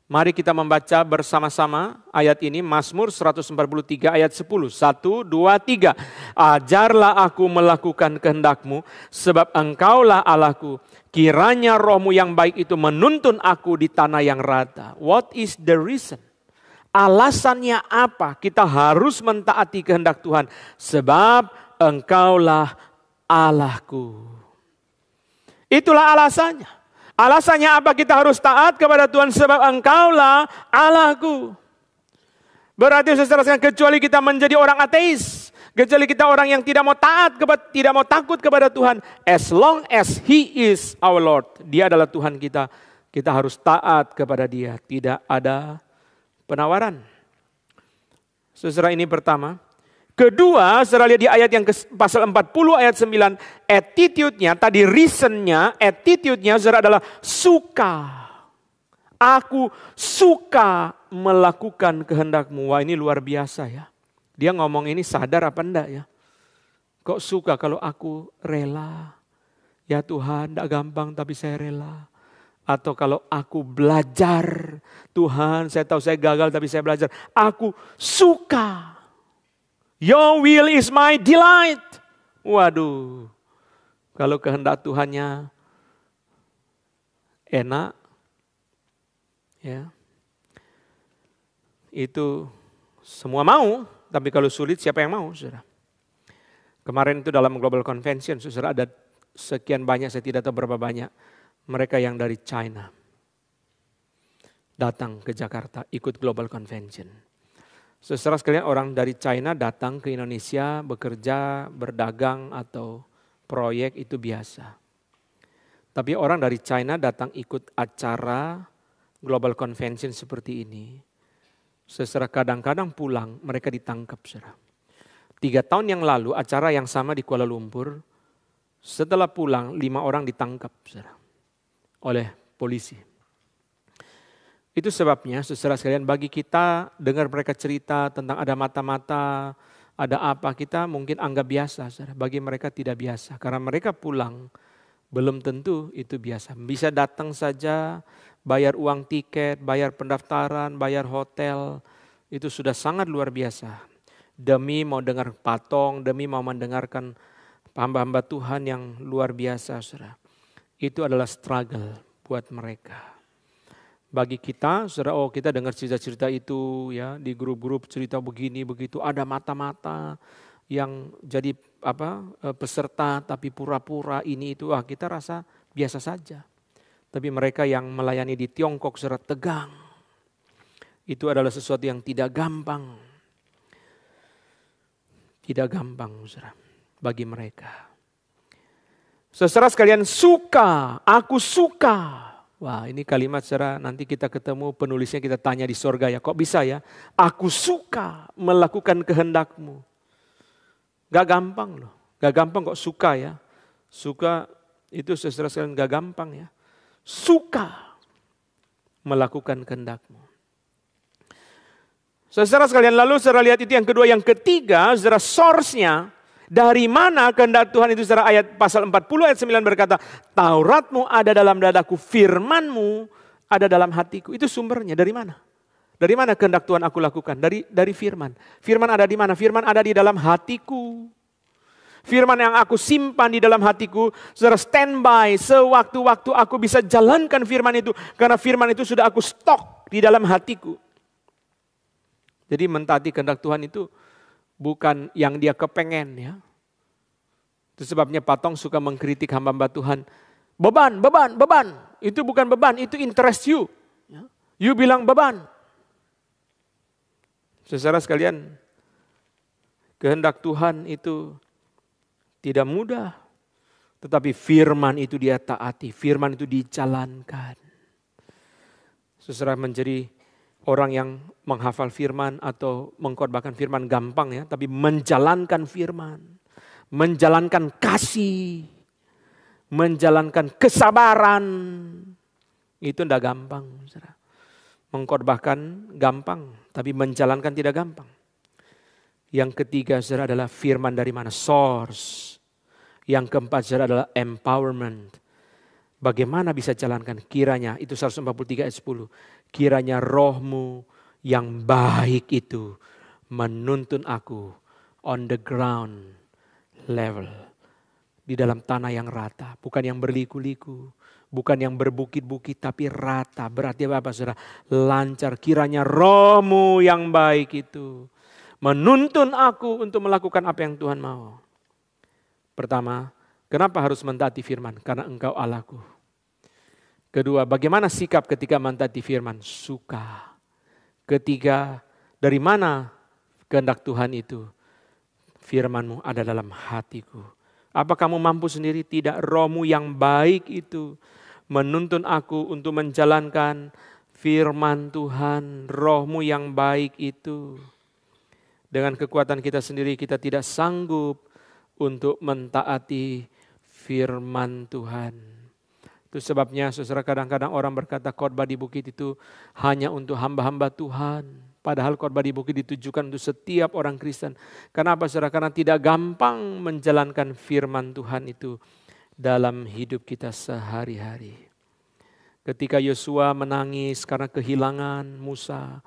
Mari kita membaca bersama-sama ayat ini, Mazmur 143 ayat 10. 1, 2, 3. Ajarlah aku melakukan kehendak-Mu, sebab Engkaulah Allahku. Kiranya roh-Mu yang baik itu menuntun aku di tanah yang rata. What is the reason? Alasannya apa? Kita harus mentaati kehendak Tuhan. Sebab Engkaulah Allahku. Itulah alasannya. Alasannya apa kita harus taat kepada Tuhan? Sebab Engkaulah Allahku. Berarti saudara sekalian, kecuali kita menjadi orang ateis, kecuali kita orang yang tidak mau taat, tidak mau takut kepada Tuhan, as long as He is our Lord, Dia adalah Tuhan kita, kita harus taat kepada Dia. Tidak ada penawaran. Saudara, ini pertama. Kedua, saudara lihat di ayat yang pasal 40 ayat 9, attitude-nya, tadi reason-nya, attitude-nya saudara adalah suka. Aku suka melakukan kehendak-Mu. Wah, ini luar biasa ya. Dia ngomong ini sadar apa enggak ya? Kok suka kalau aku rela? Ya Tuhan, enggak gampang tapi saya rela. Atau kalau aku belajar, Tuhan saya tahu saya gagal tapi saya belajar. Aku suka. Your will is my delight. Waduh, kalau kehendak Tuhannya enak, ya, itu semua mau. Tapi kalau sulit siapa yang mau, saudara? Kemarin itu dalam Global Convention, saudara, ada sekian banyak, saya tidak tahu berapa banyak, mereka yang dari China datang ke Jakarta ikut Global Convention. Saudara sekalian, orang dari China datang ke Indonesia bekerja, berdagang atau proyek itu biasa. Tapi orang dari China datang ikut acara Global Convention seperti ini. Saudara, kadang-kadang pulang mereka ditangkap, saudara. 3 tahun yang lalu acara yang sama di Kuala Lumpur, setelah pulang 5 orang ditangkap, saudara, oleh polisi. Itu sebabnya, saudara sekalian, bagi kita dengar mereka cerita tentang ada mata-mata, ada apa, kita mungkin anggap biasa. Saudara. Bagi mereka tidak biasa, karena mereka pulang belum tentu itu biasa. Bisa datang saja, bayar uang tiket, bayar pendaftaran, bayar hotel, itu sudah sangat luar biasa. Demi mau dengar patong, demi mau mendengarkan hamba-hamba Tuhan yang luar biasa, saudara. Itu adalah struggle buat mereka. Bagi kita, saudara, oh kita dengar cerita-cerita itu ya, di grup-grup cerita begini begitu, ada mata-mata yang jadi peserta tapi pura-pura ini itu, kita rasa biasa saja. Tapi mereka yang melayani di Tiongkok secara tegang, itu adalah sesuatu yang tidak gampang. Tidak gampang, saudara, bagi mereka. Saudara sekalian, suka, aku suka. Wah, ini kalimat, saudara, nanti kita ketemu penulisnya, kita tanya di sorga ya. Kok bisa ya? Aku suka melakukan kehendakmu. Gak gampang loh. Gak gampang kok suka ya. Suka itu saudara sekalian gak gampang ya. Suka melakukan kehendakmu. Saudara sekalian, lalu saudara lihat itu yang kedua. Yang ketiga, saudara, source-nya. Dari mana kehendak Tuhan itu, saudara, ayat pasal 40 ayat 9 berkata, Tauratmu ada dalam dadaku, firmanmu ada dalam hatiku. Itu sumbernya, dari mana? Dari mana kehendak Tuhan aku lakukan? Dari firman. Firman ada di mana? Firman ada di dalam hatiku. Firman yang aku simpan di dalam hatiku, saudara, standby sewaktu-waktu aku bisa jalankan firman itu. Karena firman itu sudah aku stok di dalam hatiku. Jadi mentaati kehendak Tuhan itu bukan yang dia kepengen ya. Itu sebabnya Patong suka mengkritik hamba-hamba Tuhan. Beban. Itu bukan beban, itu interest you. You bilang beban. Saudara sekalian, kehendak Tuhan itu tidak mudah. Tetapi firman itu dia taati, firman itu dijalankan. Saudara, menjadi orang yang menghafal firman atau mengkhotbahkan firman gampang ya, tapi menjalankan firman, menjalankan kasih, menjalankan kesabaran, itu tidak gampang. Saudara. Mengkhotbahkan gampang, tapi menjalankan tidak gampang. Yang ketiga, saudara, adalah firman dari mana? Source. Yang keempat, saudara, adalah empowerment. Bagaimana bisa jalankan? Kiranya, itu 143 ayat 10. Kiranya rohmu yang baik itu menuntun aku on the ground level. Di dalam tanah yang rata. Bukan yang berliku-liku. Bukan yang berbukit-bukit tapi rata. Berarti apa, saudara? Lancar. Kiranya rohmu yang baik itu menuntun aku untuk melakukan apa yang Tuhan mau. Pertama, kenapa harus mentaati firman? Karena Engkau Allahku. Kedua, bagaimana sikap ketika mentaati firman? Suka. Ketiga, dari mana kehendak Tuhan itu? Firman-Mu ada dalam hatiku. Apa kamu mampu sendiri? Tidak, rohmu yang baik itu menuntun aku untuk menjalankan firman Tuhan. Rohmu yang baik itu. Dengan kekuatan kita sendiri kita tidak sanggup untuk mentaati firman Tuhan. Itu sebabnya, saudara, kadang-kadang orang berkata khotbah di bukit itu hanya untuk hamba-hamba Tuhan. Padahal khotbah di bukit ditujukan untuk setiap orang Kristen. Kenapa, saudara? Karena tidak gampang menjalankan firman Tuhan itu dalam hidup kita sehari-hari. Ketika Yosua menangis karena kehilangan Musa.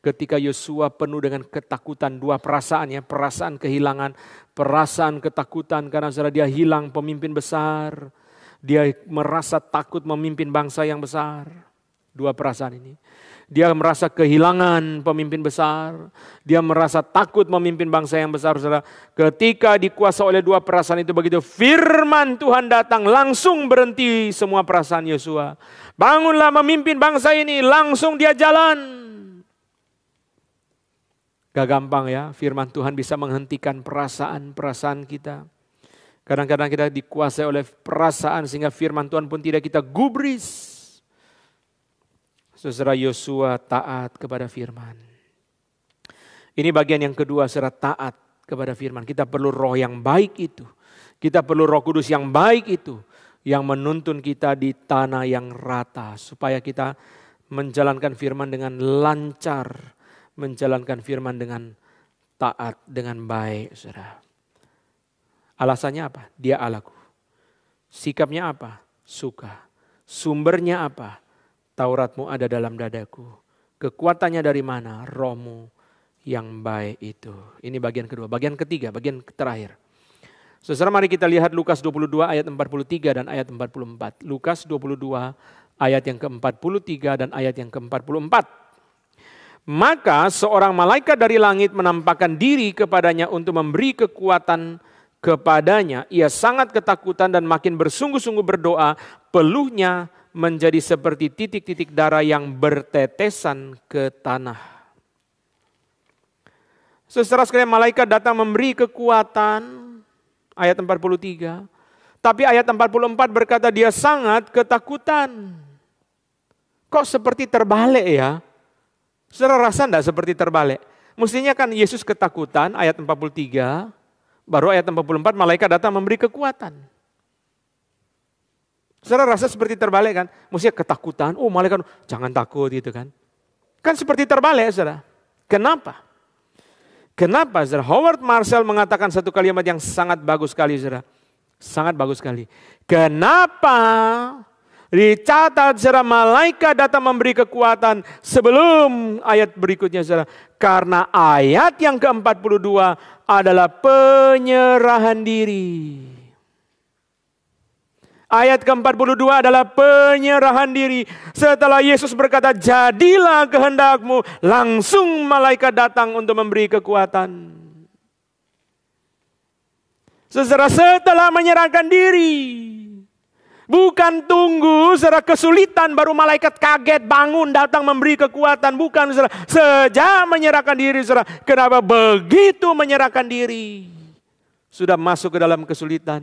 Ketika Yosua penuh dengan ketakutan, dua perasaan ya. Perasaan kehilangan, perasaan ketakutan karena, saudara, dia hilang pemimpin besar. Dia merasa takut memimpin bangsa yang besar. Dua perasaan ini. Dia merasa kehilangan pemimpin besar. Dia merasa takut memimpin bangsa yang besar. Saudara. Ketika dikuasai oleh dua perasaan itu, begitu firman Tuhan datang, langsung berhenti semua perasaan Yosua. Bangunlah memimpin bangsa ini, langsung dia jalan. Gak gampang ya, firman Tuhan bisa menghentikan perasaan-perasaan kita. Kadang-kadang kita dikuasai oleh perasaan sehingga firman Tuhan pun tidak kita gubris. Saudara, Yosua taat kepada firman. Ini bagian yang kedua, saudara, taat kepada firman. Kita perlu roh yang baik itu. Kita perlu Roh Kudus yang baik itu. Yang menuntun kita di tanah yang rata. Supaya kita menjalankan firman dengan lancar. Menjalankan firman dengan taat, dengan baik, saudara. Alasannya apa? Dia Allahku. Sikapnya apa? Suka. Sumbernya apa? Tauratmu ada dalam dadaku. Kekuatannya dari mana? Rohmu yang baik itu. Ini bagian kedua. Bagian ketiga, bagian terakhir. Saudara, mari kita lihat Lukas 22 ayat 43 dan ayat 44. Lukas 22 ayat yang ke-43 dan ayat yang ke-44. Maka seorang malaikat dari langit menampakkan diri kepadanya untuk memberi kekuatan kepadanya. Ia sangat ketakutan dan makin bersungguh-sungguh berdoa. Peluhnya menjadi seperti titik-titik darah yang bertetesan ke tanah. Saudara sekalian, malaikat datang memberi kekuatan, ayat 43. Tapi ayat 44 berkata dia sangat ketakutan. Kok seperti terbalik ya? Saudara rasa enggak seperti terbalik? Mestinya kan Yesus ketakutan, ayat 43, baru ayat 44 malaikat datang memberi kekuatan. Saudara rasa seperti terbalik kan? Mestinya ketakutan, oh malaikat jangan takut gitu kan. Kan seperti terbalik saudara. Kenapa? Kenapa saudara? Howard Marshall mengatakan satu kalimat yang sangat bagus sekali saudara. Sangat bagus sekali. Kenapa dicatat saudara malaikat datang memberi kekuatan sebelum ayat berikutnya saudara? Karena ayat yang ke-42 adalah penyerahan diri. Ayat ke-42 adalah penyerahan diri. Setelah Yesus berkata, jadilah kehendakmu, langsung malaikat datang untuk memberi kekuatan. Saudara, setelah menyerahkan diri. Bukan tunggu saudara kesulitan baru malaikat kaget bangun datang memberi kekuatan. Bukan saudara, sejak menyerahkan diri saudara. Kenapa begitu menyerahkan diri? Sudah masuk ke dalam kesulitan.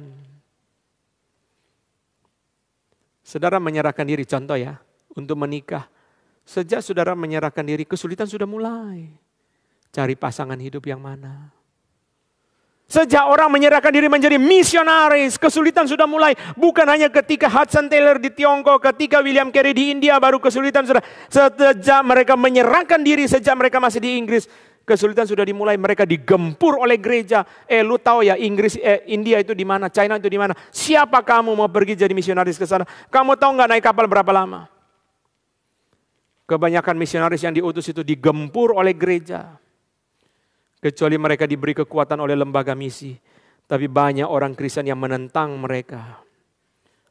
Saudara menyerahkan diri, contoh ya, untuk menikah. Sejak saudara menyerahkan diri, kesulitan sudah mulai. Cari pasangan hidup yang mana. Sejak orang menyerahkan diri menjadi misionaris, kesulitan sudah mulai. Bukan hanya ketika Hudson Taylor di Tiongkok, ketika William Carey di India, baru kesulitan sudah. Sejak mereka menyerahkan diri, sejak mereka masih di Inggris, kesulitan sudah dimulai. Mereka digempur oleh gereja. Lu tahu ya India itu di mana, China itu di mana? Siapa kamu mau pergi jadi misionaris ke sana? Kamu tahu nggak naik kapal berapa lama? Kebanyakan misionaris yang diutus itu digempur oleh gereja. Kecuali mereka diberi kekuatan oleh lembaga misi. Tapi banyak orang Kristen yang menentang mereka.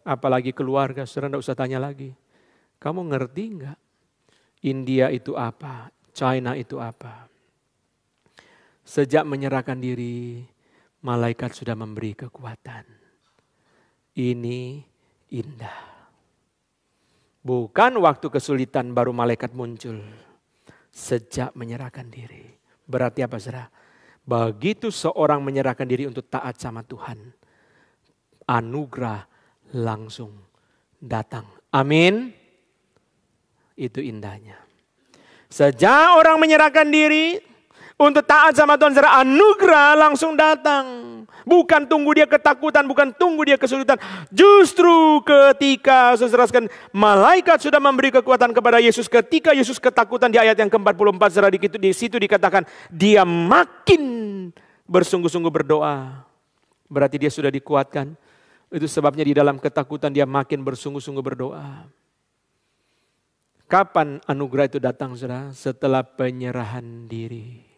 Apalagi keluarga, saudara tidak usah tanya lagi. Kamu ngerti nggak? India itu apa? China itu apa? Sejak menyerahkan diri, malaikat sudah memberi kekuatan. Ini indah. Bukan waktu kesulitan baru malaikat muncul. Sejak menyerahkan diri. Berarti apa saudara? Begitu seorang menyerahkan diri untuk taat sama Tuhan, anugerah langsung datang. Amin. Itu indahnya. Sejak orang menyerahkan diri untuk taat sama Tuhan, saudara, anugerah langsung datang. Bukan tunggu dia ketakutan, bukan tunggu dia kesulitan. Justru ketika saudara sekalian, malaikat sudah memberi kekuatan kepada Yesus. Ketika Yesus ketakutan di ayat yang ke-44, saudara, di situ dikatakan dia makin bersungguh-sungguh berdoa. Berarti dia sudah dikuatkan. Itu sebabnya di dalam ketakutan dia makin bersungguh-sungguh berdoa. Kapan anugerah itu datang saudara? Setelah penyerahan diri.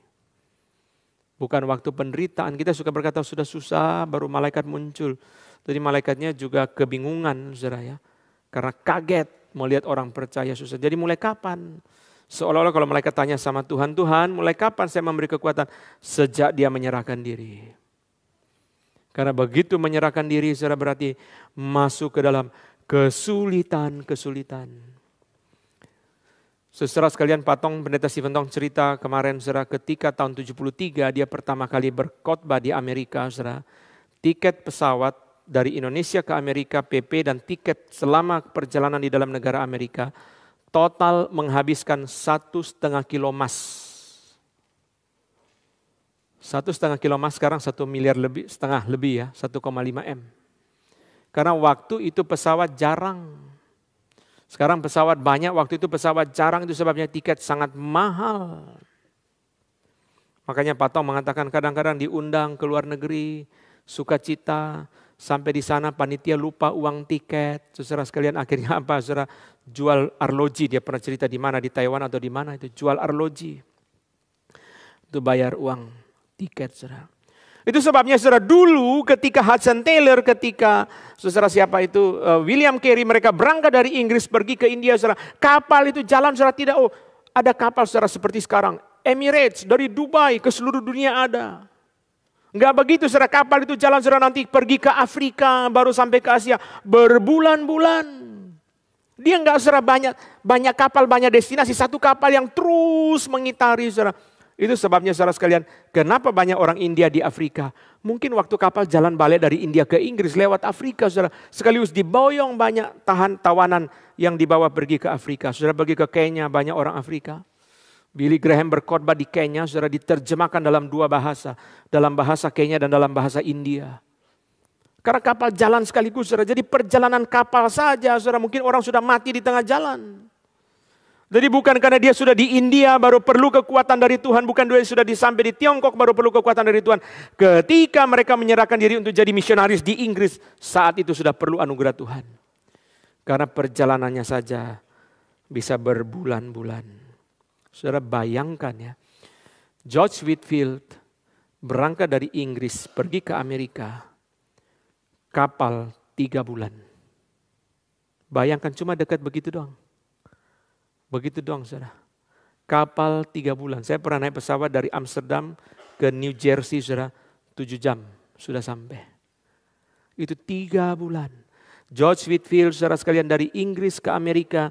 Bukan waktu penderitaan. Kita suka berkata sudah susah baru malaikat muncul. Jadi malaikatnya juga kebingungan saudara ya. Karena kaget melihat orang percaya susah. Jadi mulai kapan? Seolah-olah kalau malaikat tanya sama Tuhan, Tuhan mulai kapan saya memberi kekuatan? Sejak dia menyerahkan diri. Karena begitu menyerahkan diri saudara berarti masuk ke dalam kesulitan-kesulitan. Saudara sekalian, Pendeta Stephen Tong cerita kemarin saudara, ketika tahun 73 dia pertama kali berkhotbah di Amerika saudara. Tiket pesawat dari Indonesia ke Amerika, PP dan tiket selama perjalanan di dalam negara Amerika total menghabiskan 1,5 kilo emas. 1,5 kilo emas sekarang 1,5 miliar lebih ya, 1,5 M. Karena waktu itu pesawat jarang. Sekarang pesawat banyak, waktu itu pesawat jarang, itu sebabnya tiket sangat mahal. Makanya Pak Tong mengatakan kadang-kadang diundang ke luar negeri, sukacita, sampai di sana panitia lupa uang tiket. Saudara sekalian akhirnya apa? Saudara jual arloji, dia pernah cerita di mana, di Taiwan atau di mana itu, jual arloji. Itu bayar uang tiket saudara. Itu sebabnya saudara dulu ketika Hudson Taylor, ketika saudara siapa itu William Carey, mereka berangkat dari Inggris pergi ke India saudara. Kapal itu jalan saudara tidak, ada kapal saudara seperti sekarang. Emirates dari Dubai ke seluruh dunia ada. Enggak begitu saudara, kapal itu jalan saudara nanti pergi ke Afrika baru sampai ke Asia. Berbulan-bulan. Dia enggak saudara banyak kapal, banyak destinasi. Satu kapal yang terus mengitari saudara. Itu sebabnya saudara sekalian, kenapa banyak orang India di Afrika? Mungkin waktu kapal jalan balik dari India ke Inggris lewat Afrika, saudara. Sekaligus diboyong banyak tawanan yang dibawa pergi ke Afrika. Saudara pergi ke Kenya, banyak orang Afrika. Billy Graham berkhotbah di Kenya, saudara, diterjemahkan dalam dua bahasa. Dalam bahasa Kenya dan dalam bahasa India. Karena kapal jalan sekaligus, saudara. Jadi perjalanan kapal saja, saudara, mungkin orang sudah mati di tengah jalan. Jadi bukan karena dia sudah di India baru perlu kekuatan dari Tuhan. Bukan dia sudah sampai di Tiongkok baru perlu kekuatan dari Tuhan. Ketika mereka menyerahkan diri untuk jadi misionaris di Inggris, saat itu sudah perlu anugerah Tuhan. Karena perjalanannya saja bisa berbulan-bulan. Saudara bayangkan ya, George Whitefield berangkat dari Inggris pergi ke Amerika. Kapal 3 bulan. Bayangkan cuma dekat begitu doang. Begitu doang saudara. Kapal 3 bulan. Saya pernah naik pesawat dari Amsterdam ke New Jersey saudara. 7 jam sudah sampai. Itu 3 bulan. George Whitefield saudara sekalian dari Inggris ke Amerika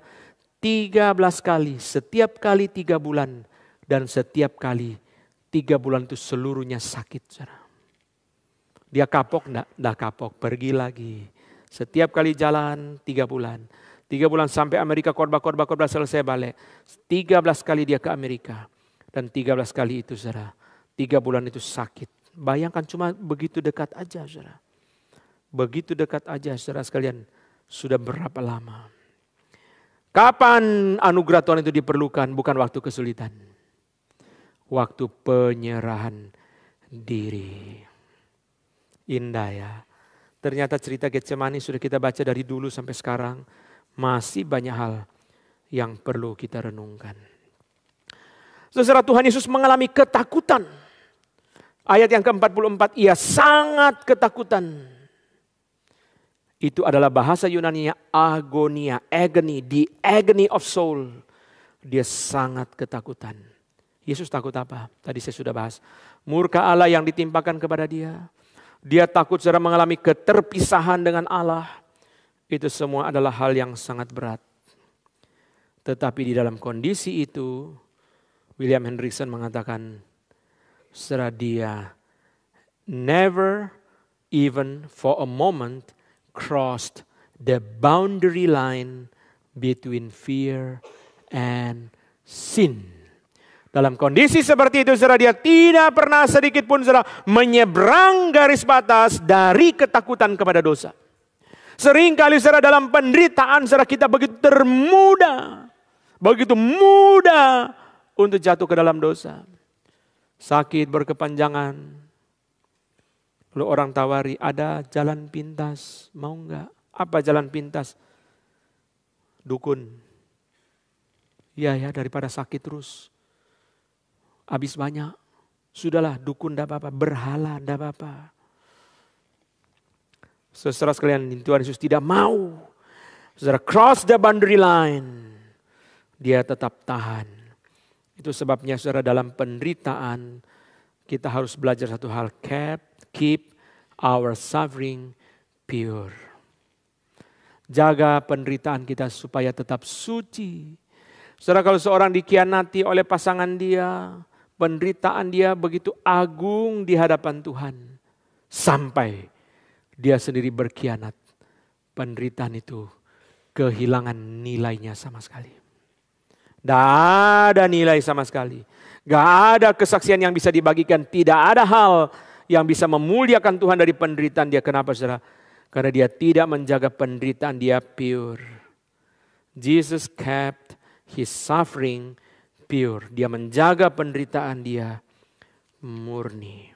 13 kali. Setiap kali 3 bulan. Dan setiap kali 3 bulan itu seluruhnya sakit saudara. Dia kapok? Enggak kapok. Pergi lagi. Setiap kali jalan 3 bulan. 3 bulan sampai Amerika khotbah selesai balik. 13 kali dia ke Amerika. Dan 13 kali itu saudara. 3 bulan itu sakit. Bayangkan cuma begitu dekat aja saudara. Begitu dekat aja saudara sekalian. Sudah berapa lama. Kapan anugerah Tuhan itu diperlukan? Bukan waktu kesulitan. Waktu penyerahan diri. Indah ya. Ternyata cerita Getsemani sudah kita baca dari dulu sampai sekarang. Masih banyak hal yang perlu kita renungkan. Saudara, Tuhan Yesus mengalami ketakutan. Ayat yang ke-44, ia sangat ketakutan. Itu adalah bahasa Yunani-nya agonia, agony, the agony of soul. Dia sangat ketakutan. Yesus takut apa? Tadi saya sudah bahas. Murka Allah yang ditimpakan kepada dia. Dia takut saudara mengalami keterpisahan dengan Allah. Itu semua adalah hal yang sangat berat. Tetapi di dalam kondisi itu, William Hendriksen mengatakan, saudara, dia never even for a moment crossed the boundary line between fear and sin. Dalam kondisi seperti itu, saudara, dia tidak pernah sedikit pun saudara menyeberang garis batas dari ketakutan kepada dosa. Seringkali saudara dalam penderitaan saudara kita begitu mudah untuk jatuh ke dalam dosa. Sakit berkepanjangan. Lalu orang tawari, ada jalan pintas, mau enggak? Apa jalan pintas? Dukun. Ya daripada sakit terus. Habis banyak. Sudahlah dukun enggak apa-apa, berhala enggak apa-apa. Saudara sekalian, Tuhan Yesus tidak mau. Saudara cross the boundary line. Dia tetap tahan. Itu sebabnya saudara dalam penderitaan kita harus belajar satu hal. Keep our suffering pure. Jaga penderitaan kita supaya tetap suci. Saudara, kalau seorang dikhianati oleh pasangan dia, penderitaan dia begitu agung di hadapan Tuhan. Sampai dia sendiri berkhianat. Penderitaan itu kehilangan nilainya sama sekali. Tidak ada nilai sama sekali. Gak ada kesaksian yang bisa dibagikan. Tidak ada hal yang bisa memuliakan Tuhan dari penderitaan dia. Kenapa saudara? Karena dia tidak menjaga penderitaan dia pure. Jesus kept his suffering pure. Dia menjaga penderitaan dia murni.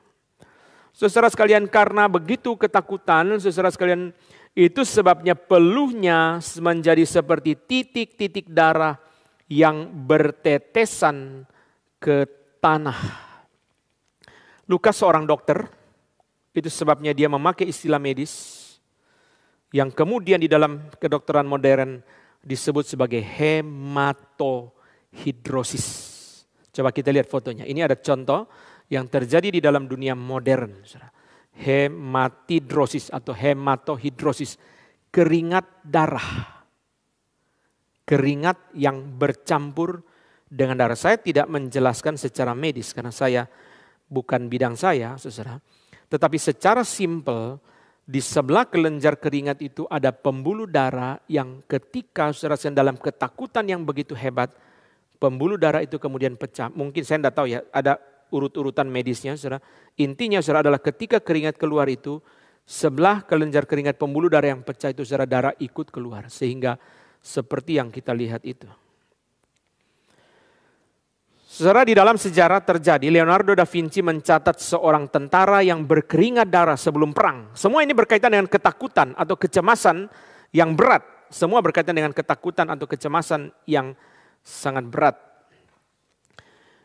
Saudara sekalian, karena begitu ketakutan, saudara sekalian, itu sebabnya peluhnya menjadi seperti titik-titik darah yang bertetesan ke tanah. Lukas seorang dokter, itu sebabnya dia memakai istilah medis yang kemudian di dalam kedokteran modern disebut sebagai hematohidrosis. Coba kita lihat fotonya. Ini ada contoh yang terjadi di dalam dunia modern. Hematidrosis atau hematohidrosis. Keringat darah. Keringat yang bercampur dengan darah. Saya tidak menjelaskan secara medis karena saya bukan bidang saya, saudara. Tetapi secara simpel, di sebelah kelenjar keringat itu ada pembuluh darah yang ketika saudara sedang dalam ketakutan yang begitu hebat, pembuluh darah itu kemudian pecah. Mungkin saya tidak tahu ya, ada urut-urutan medisnya, saudara. Intinya saudara adalah ketika keringat keluar itu, sebelah kelenjar keringat pembuluh darah yang pecah itu saudara, darah ikut keluar. Sehingga seperti yang kita lihat itu. Saudara, di dalam sejarah terjadi, Leonardo da Vinci mencatat seorang tentara yang berkeringat darah sebelum perang. Semua ini berkaitan dengan ketakutan atau kecemasan yang berat. Semua berkaitan dengan ketakutan atau kecemasan yang sangat berat.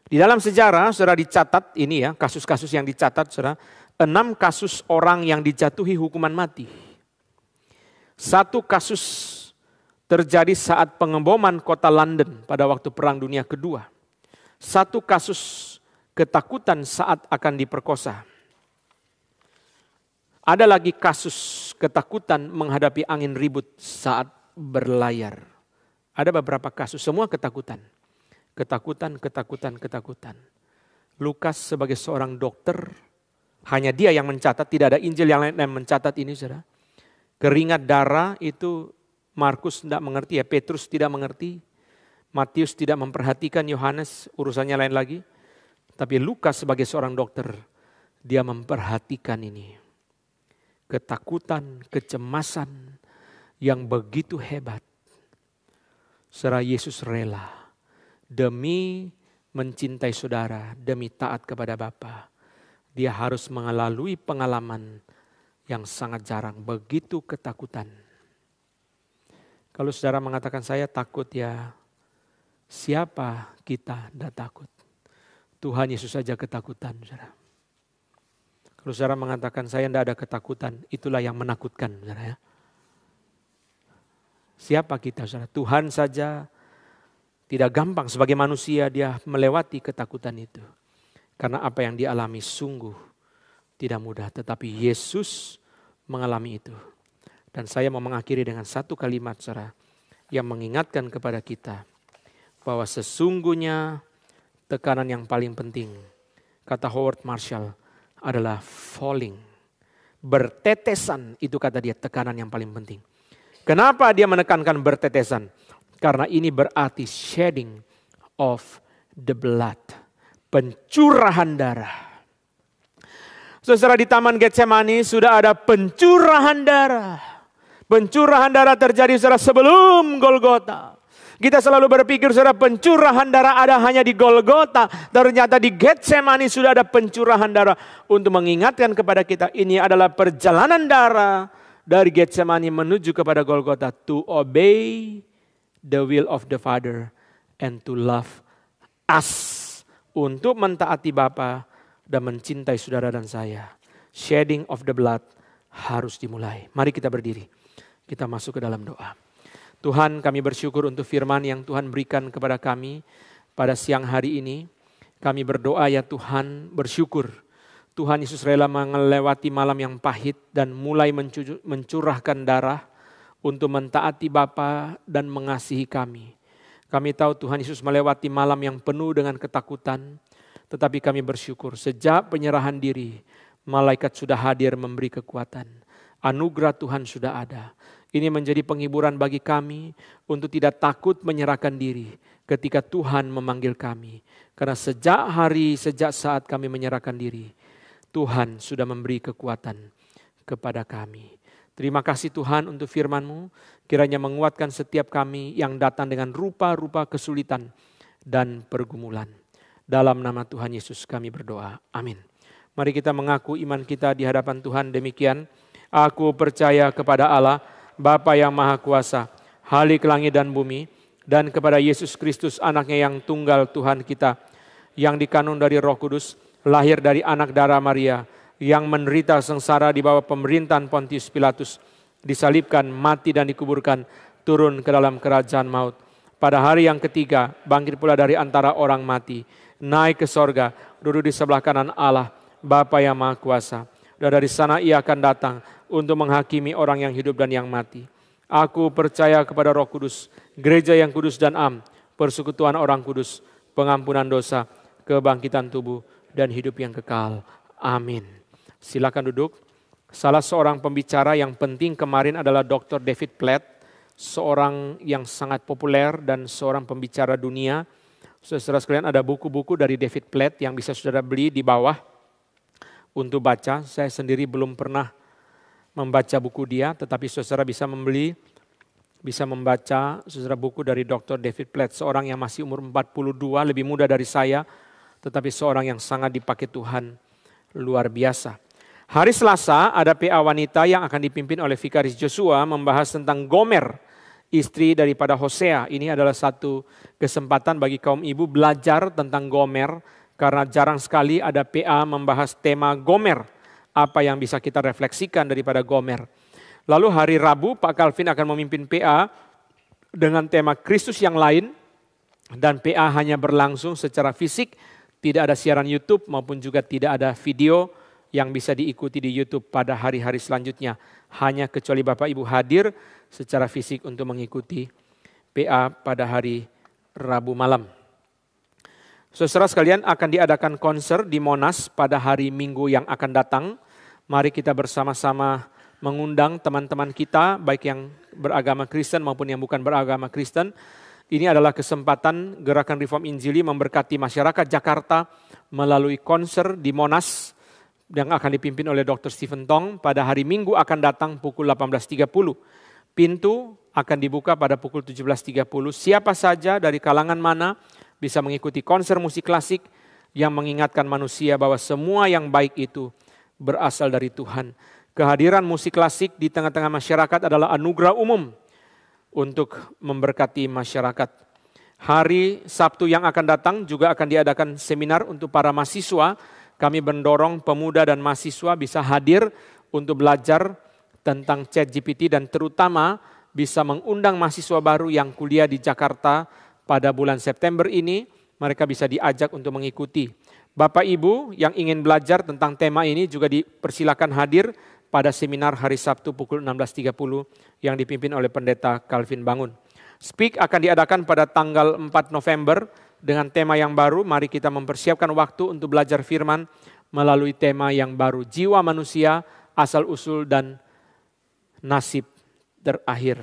Di dalam sejarah, saudara, dicatat ini ya, kasus-kasus yang dicatat, saudara, 6 kasus orang yang dijatuhi hukuman mati. 1 kasus terjadi saat pengeboman kota London pada waktu Perang Dunia Kedua. 1 kasus ketakutan saat akan diperkosa. Ada lagi kasus ketakutan menghadapi angin ribut saat berlayar. Ada beberapa kasus, semua ketakutan. Ketakutan. Lukas sebagai seorang dokter, hanya dia yang mencatat, tidak ada Injil yang lain yang mencatat ini, saudara. Keringat darah itu Markus tidak mengerti ya, Petrus tidak mengerti. Matius tidak memperhatikan, Yohanes urusannya lain lagi. Tapi Lukas sebagai seorang dokter, dia memperhatikan ini. Ketakutan, kecemasan yang begitu hebat. Saudara, Yesus rela demi mencintai saudara, demi taat kepada Bapa. Dia harus melalui pengalaman yang sangat jarang, begitu ketakutan. Kalau saudara mengatakan saya takut ya, siapa kita tidak takut? Tuhan Yesus saja ketakutan, saudara. Kalau saudara mengatakan saya tidak ada ketakutan, itulah yang menakutkan, saudara ya. Siapa kita, saudara? Tuhan saja tidak gampang sebagai manusia dia melewati ketakutan itu. Karena apa yang dialami sungguh tidak mudah, tetapi Yesus mengalami itu. Dan saya mau mengakhiri dengan 1 kalimat, saudara, yang mengingatkan kepada kita bahwa sesungguhnya tekanan yang paling penting, kata Howard Marshall, adalah falling. Bertetesan, itu kata dia tekanan yang paling penting. Kenapa dia menekankan bertetesan? Karena ini berarti shedding of the blood. Pencurahan darah. Saudara, di Taman Getsemani sudah ada pencurahan darah. Pencurahan darah terjadi saudara sebelum Golgota. Kita selalu berpikir saudara pencurahan darah ada hanya di Golgota. Ternyata di Getsemani sudah ada pencurahan darah. Untuk mengingatkan kepada kita ini adalah perjalanan darah dari Getsemani menuju kepada Golgota. To obey the will of the Father and to love us. Untuk mentaati Bapa dan mencintai saudara dan saya. Shedding of the blood harus dimulai. Mari kita berdiri. Kita masuk ke dalam doa. Tuhan, kami bersyukur untuk firman yang Tuhan berikan kepada kami pada siang hari ini. Kami berdoa ya Tuhan, bersyukur. Tuhan Yesus rela melewati malam yang pahit dan mulai mencurahkan darah untuk mentaati Bapa dan mengasihi kami. Kami tahu Tuhan Yesus melewati malam yang penuh dengan ketakutan, tetapi kami bersyukur sejak penyerahan diri, malaikat sudah hadir memberi kekuatan. Anugerah Tuhan sudah ada. Ini menjadi penghiburan bagi kami untuk tidak takut menyerahkan diri ketika Tuhan memanggil kami. Karena sejak saat kami menyerahkan diri, Tuhan sudah memberi kekuatan kepada kami. Terima kasih Tuhan untuk firman-Mu. Kiranya menguatkan setiap kami yang datang dengan rupa-rupa kesulitan dan pergumulan. Dalam nama Tuhan Yesus kami berdoa. Amin. Mari kita mengaku iman kita di hadapan Tuhan demikian. Aku percaya kepada Allah, Bapa yang Maha Kuasa, Halik langit dan bumi, dan kepada Yesus Kristus anaknya yang tunggal Tuhan kita, yang dikandung dari Roh Kudus, lahir dari anak darah Maria, yang menderita sengsara di bawah pemerintahan Pontius Pilatus, disalibkan, mati dan dikuburkan, turun ke dalam kerajaan maut. Pada hari yang ketiga, bangkit pula dari antara orang mati, naik ke sorga, duduk di sebelah kanan Allah, Bapa yang Maha Kuasa. Dan dari sana ia akan datang untuk menghakimi orang yang hidup dan yang mati. Aku percaya kepada Roh Kudus, gereja yang kudus dan am, persekutuan orang kudus, pengampunan dosa, kebangkitan tubuh, dan hidup yang kekal. Amin. Silakan duduk. Salah seorang pembicara yang penting kemarin adalah Dr. David Platt, seorang yang sangat populer dan seorang pembicara dunia. Saudara sekalian, ada buku-buku dari David Platt yang bisa saudara beli di bawah untuk baca. Saya sendiri belum pernah membaca buku dia, tetapi saudara bisa membeli, bisa membaca saudara buku dari Dr. David Platt, seorang yang masih umur 42, lebih muda dari saya, tetapi seorang yang sangat dipakai Tuhan luar biasa. Hari Selasa ada PA wanita yang akan dipimpin oleh Vikaris Joshua membahas tentang Gomer, istri daripada Hosea. Ini adalah satu kesempatan bagi kaum ibu belajar tentang Gomer, karena jarang sekali ada PA membahas tema Gomer. Apa yang bisa kita refleksikan daripada Gomer. Lalu hari Rabu Pak Calvin akan memimpin PA dengan tema Kristus yang lain, dan PA hanya berlangsung secara fisik, tidak ada siaran YouTube maupun juga tidak ada video yang bisa diikuti di YouTube pada hari-hari selanjutnya. Hanya kecuali Bapak Ibu hadir secara fisik untuk mengikuti PA pada hari Rabu malam. Saudara sekalian, akan diadakan konser di Monas pada hari Minggu yang akan datang. Mari kita bersama-sama mengundang teman-teman kita, baik yang beragama Kristen maupun yang bukan beragama Kristen. Ini adalah kesempatan Gerakan Reform Injili memberkati masyarakat Jakarta melalui konser di Monas yang akan dipimpin oleh Dr. Stephen Tong pada hari Minggu akan datang pukul 18.30. Pintu akan dibuka pada pukul 17.30. Siapa saja dari kalangan mana bisa mengikuti konser musik klasik yang mengingatkan manusia bahwa semua yang baik itu berasal dari Tuhan. Kehadiran musik klasik di tengah-tengah masyarakat adalah anugerah umum untuk memberkati masyarakat. Hari Sabtu yang akan datang juga akan diadakan seminar untuk para mahasiswa. Kami mendorong pemuda dan mahasiswa bisa hadir untuk belajar tentang ChatGPT dan terutama bisa mengundang mahasiswa baru yang kuliah di Jakarta pada bulan September ini. Mereka bisa diajak untuk mengikuti. Bapak Ibu yang ingin belajar tentang tema ini juga dipersilakan hadir pada seminar hari Sabtu pukul 16.30 yang dipimpin oleh Pendeta Calvin Bangun. Speak akan diadakan pada tanggal 4 November dengan tema yang baru. Mari kita mempersiapkan waktu untuk belajar firman melalui tema yang baru. Jiwa manusia, asal-usul dan nasib terakhir.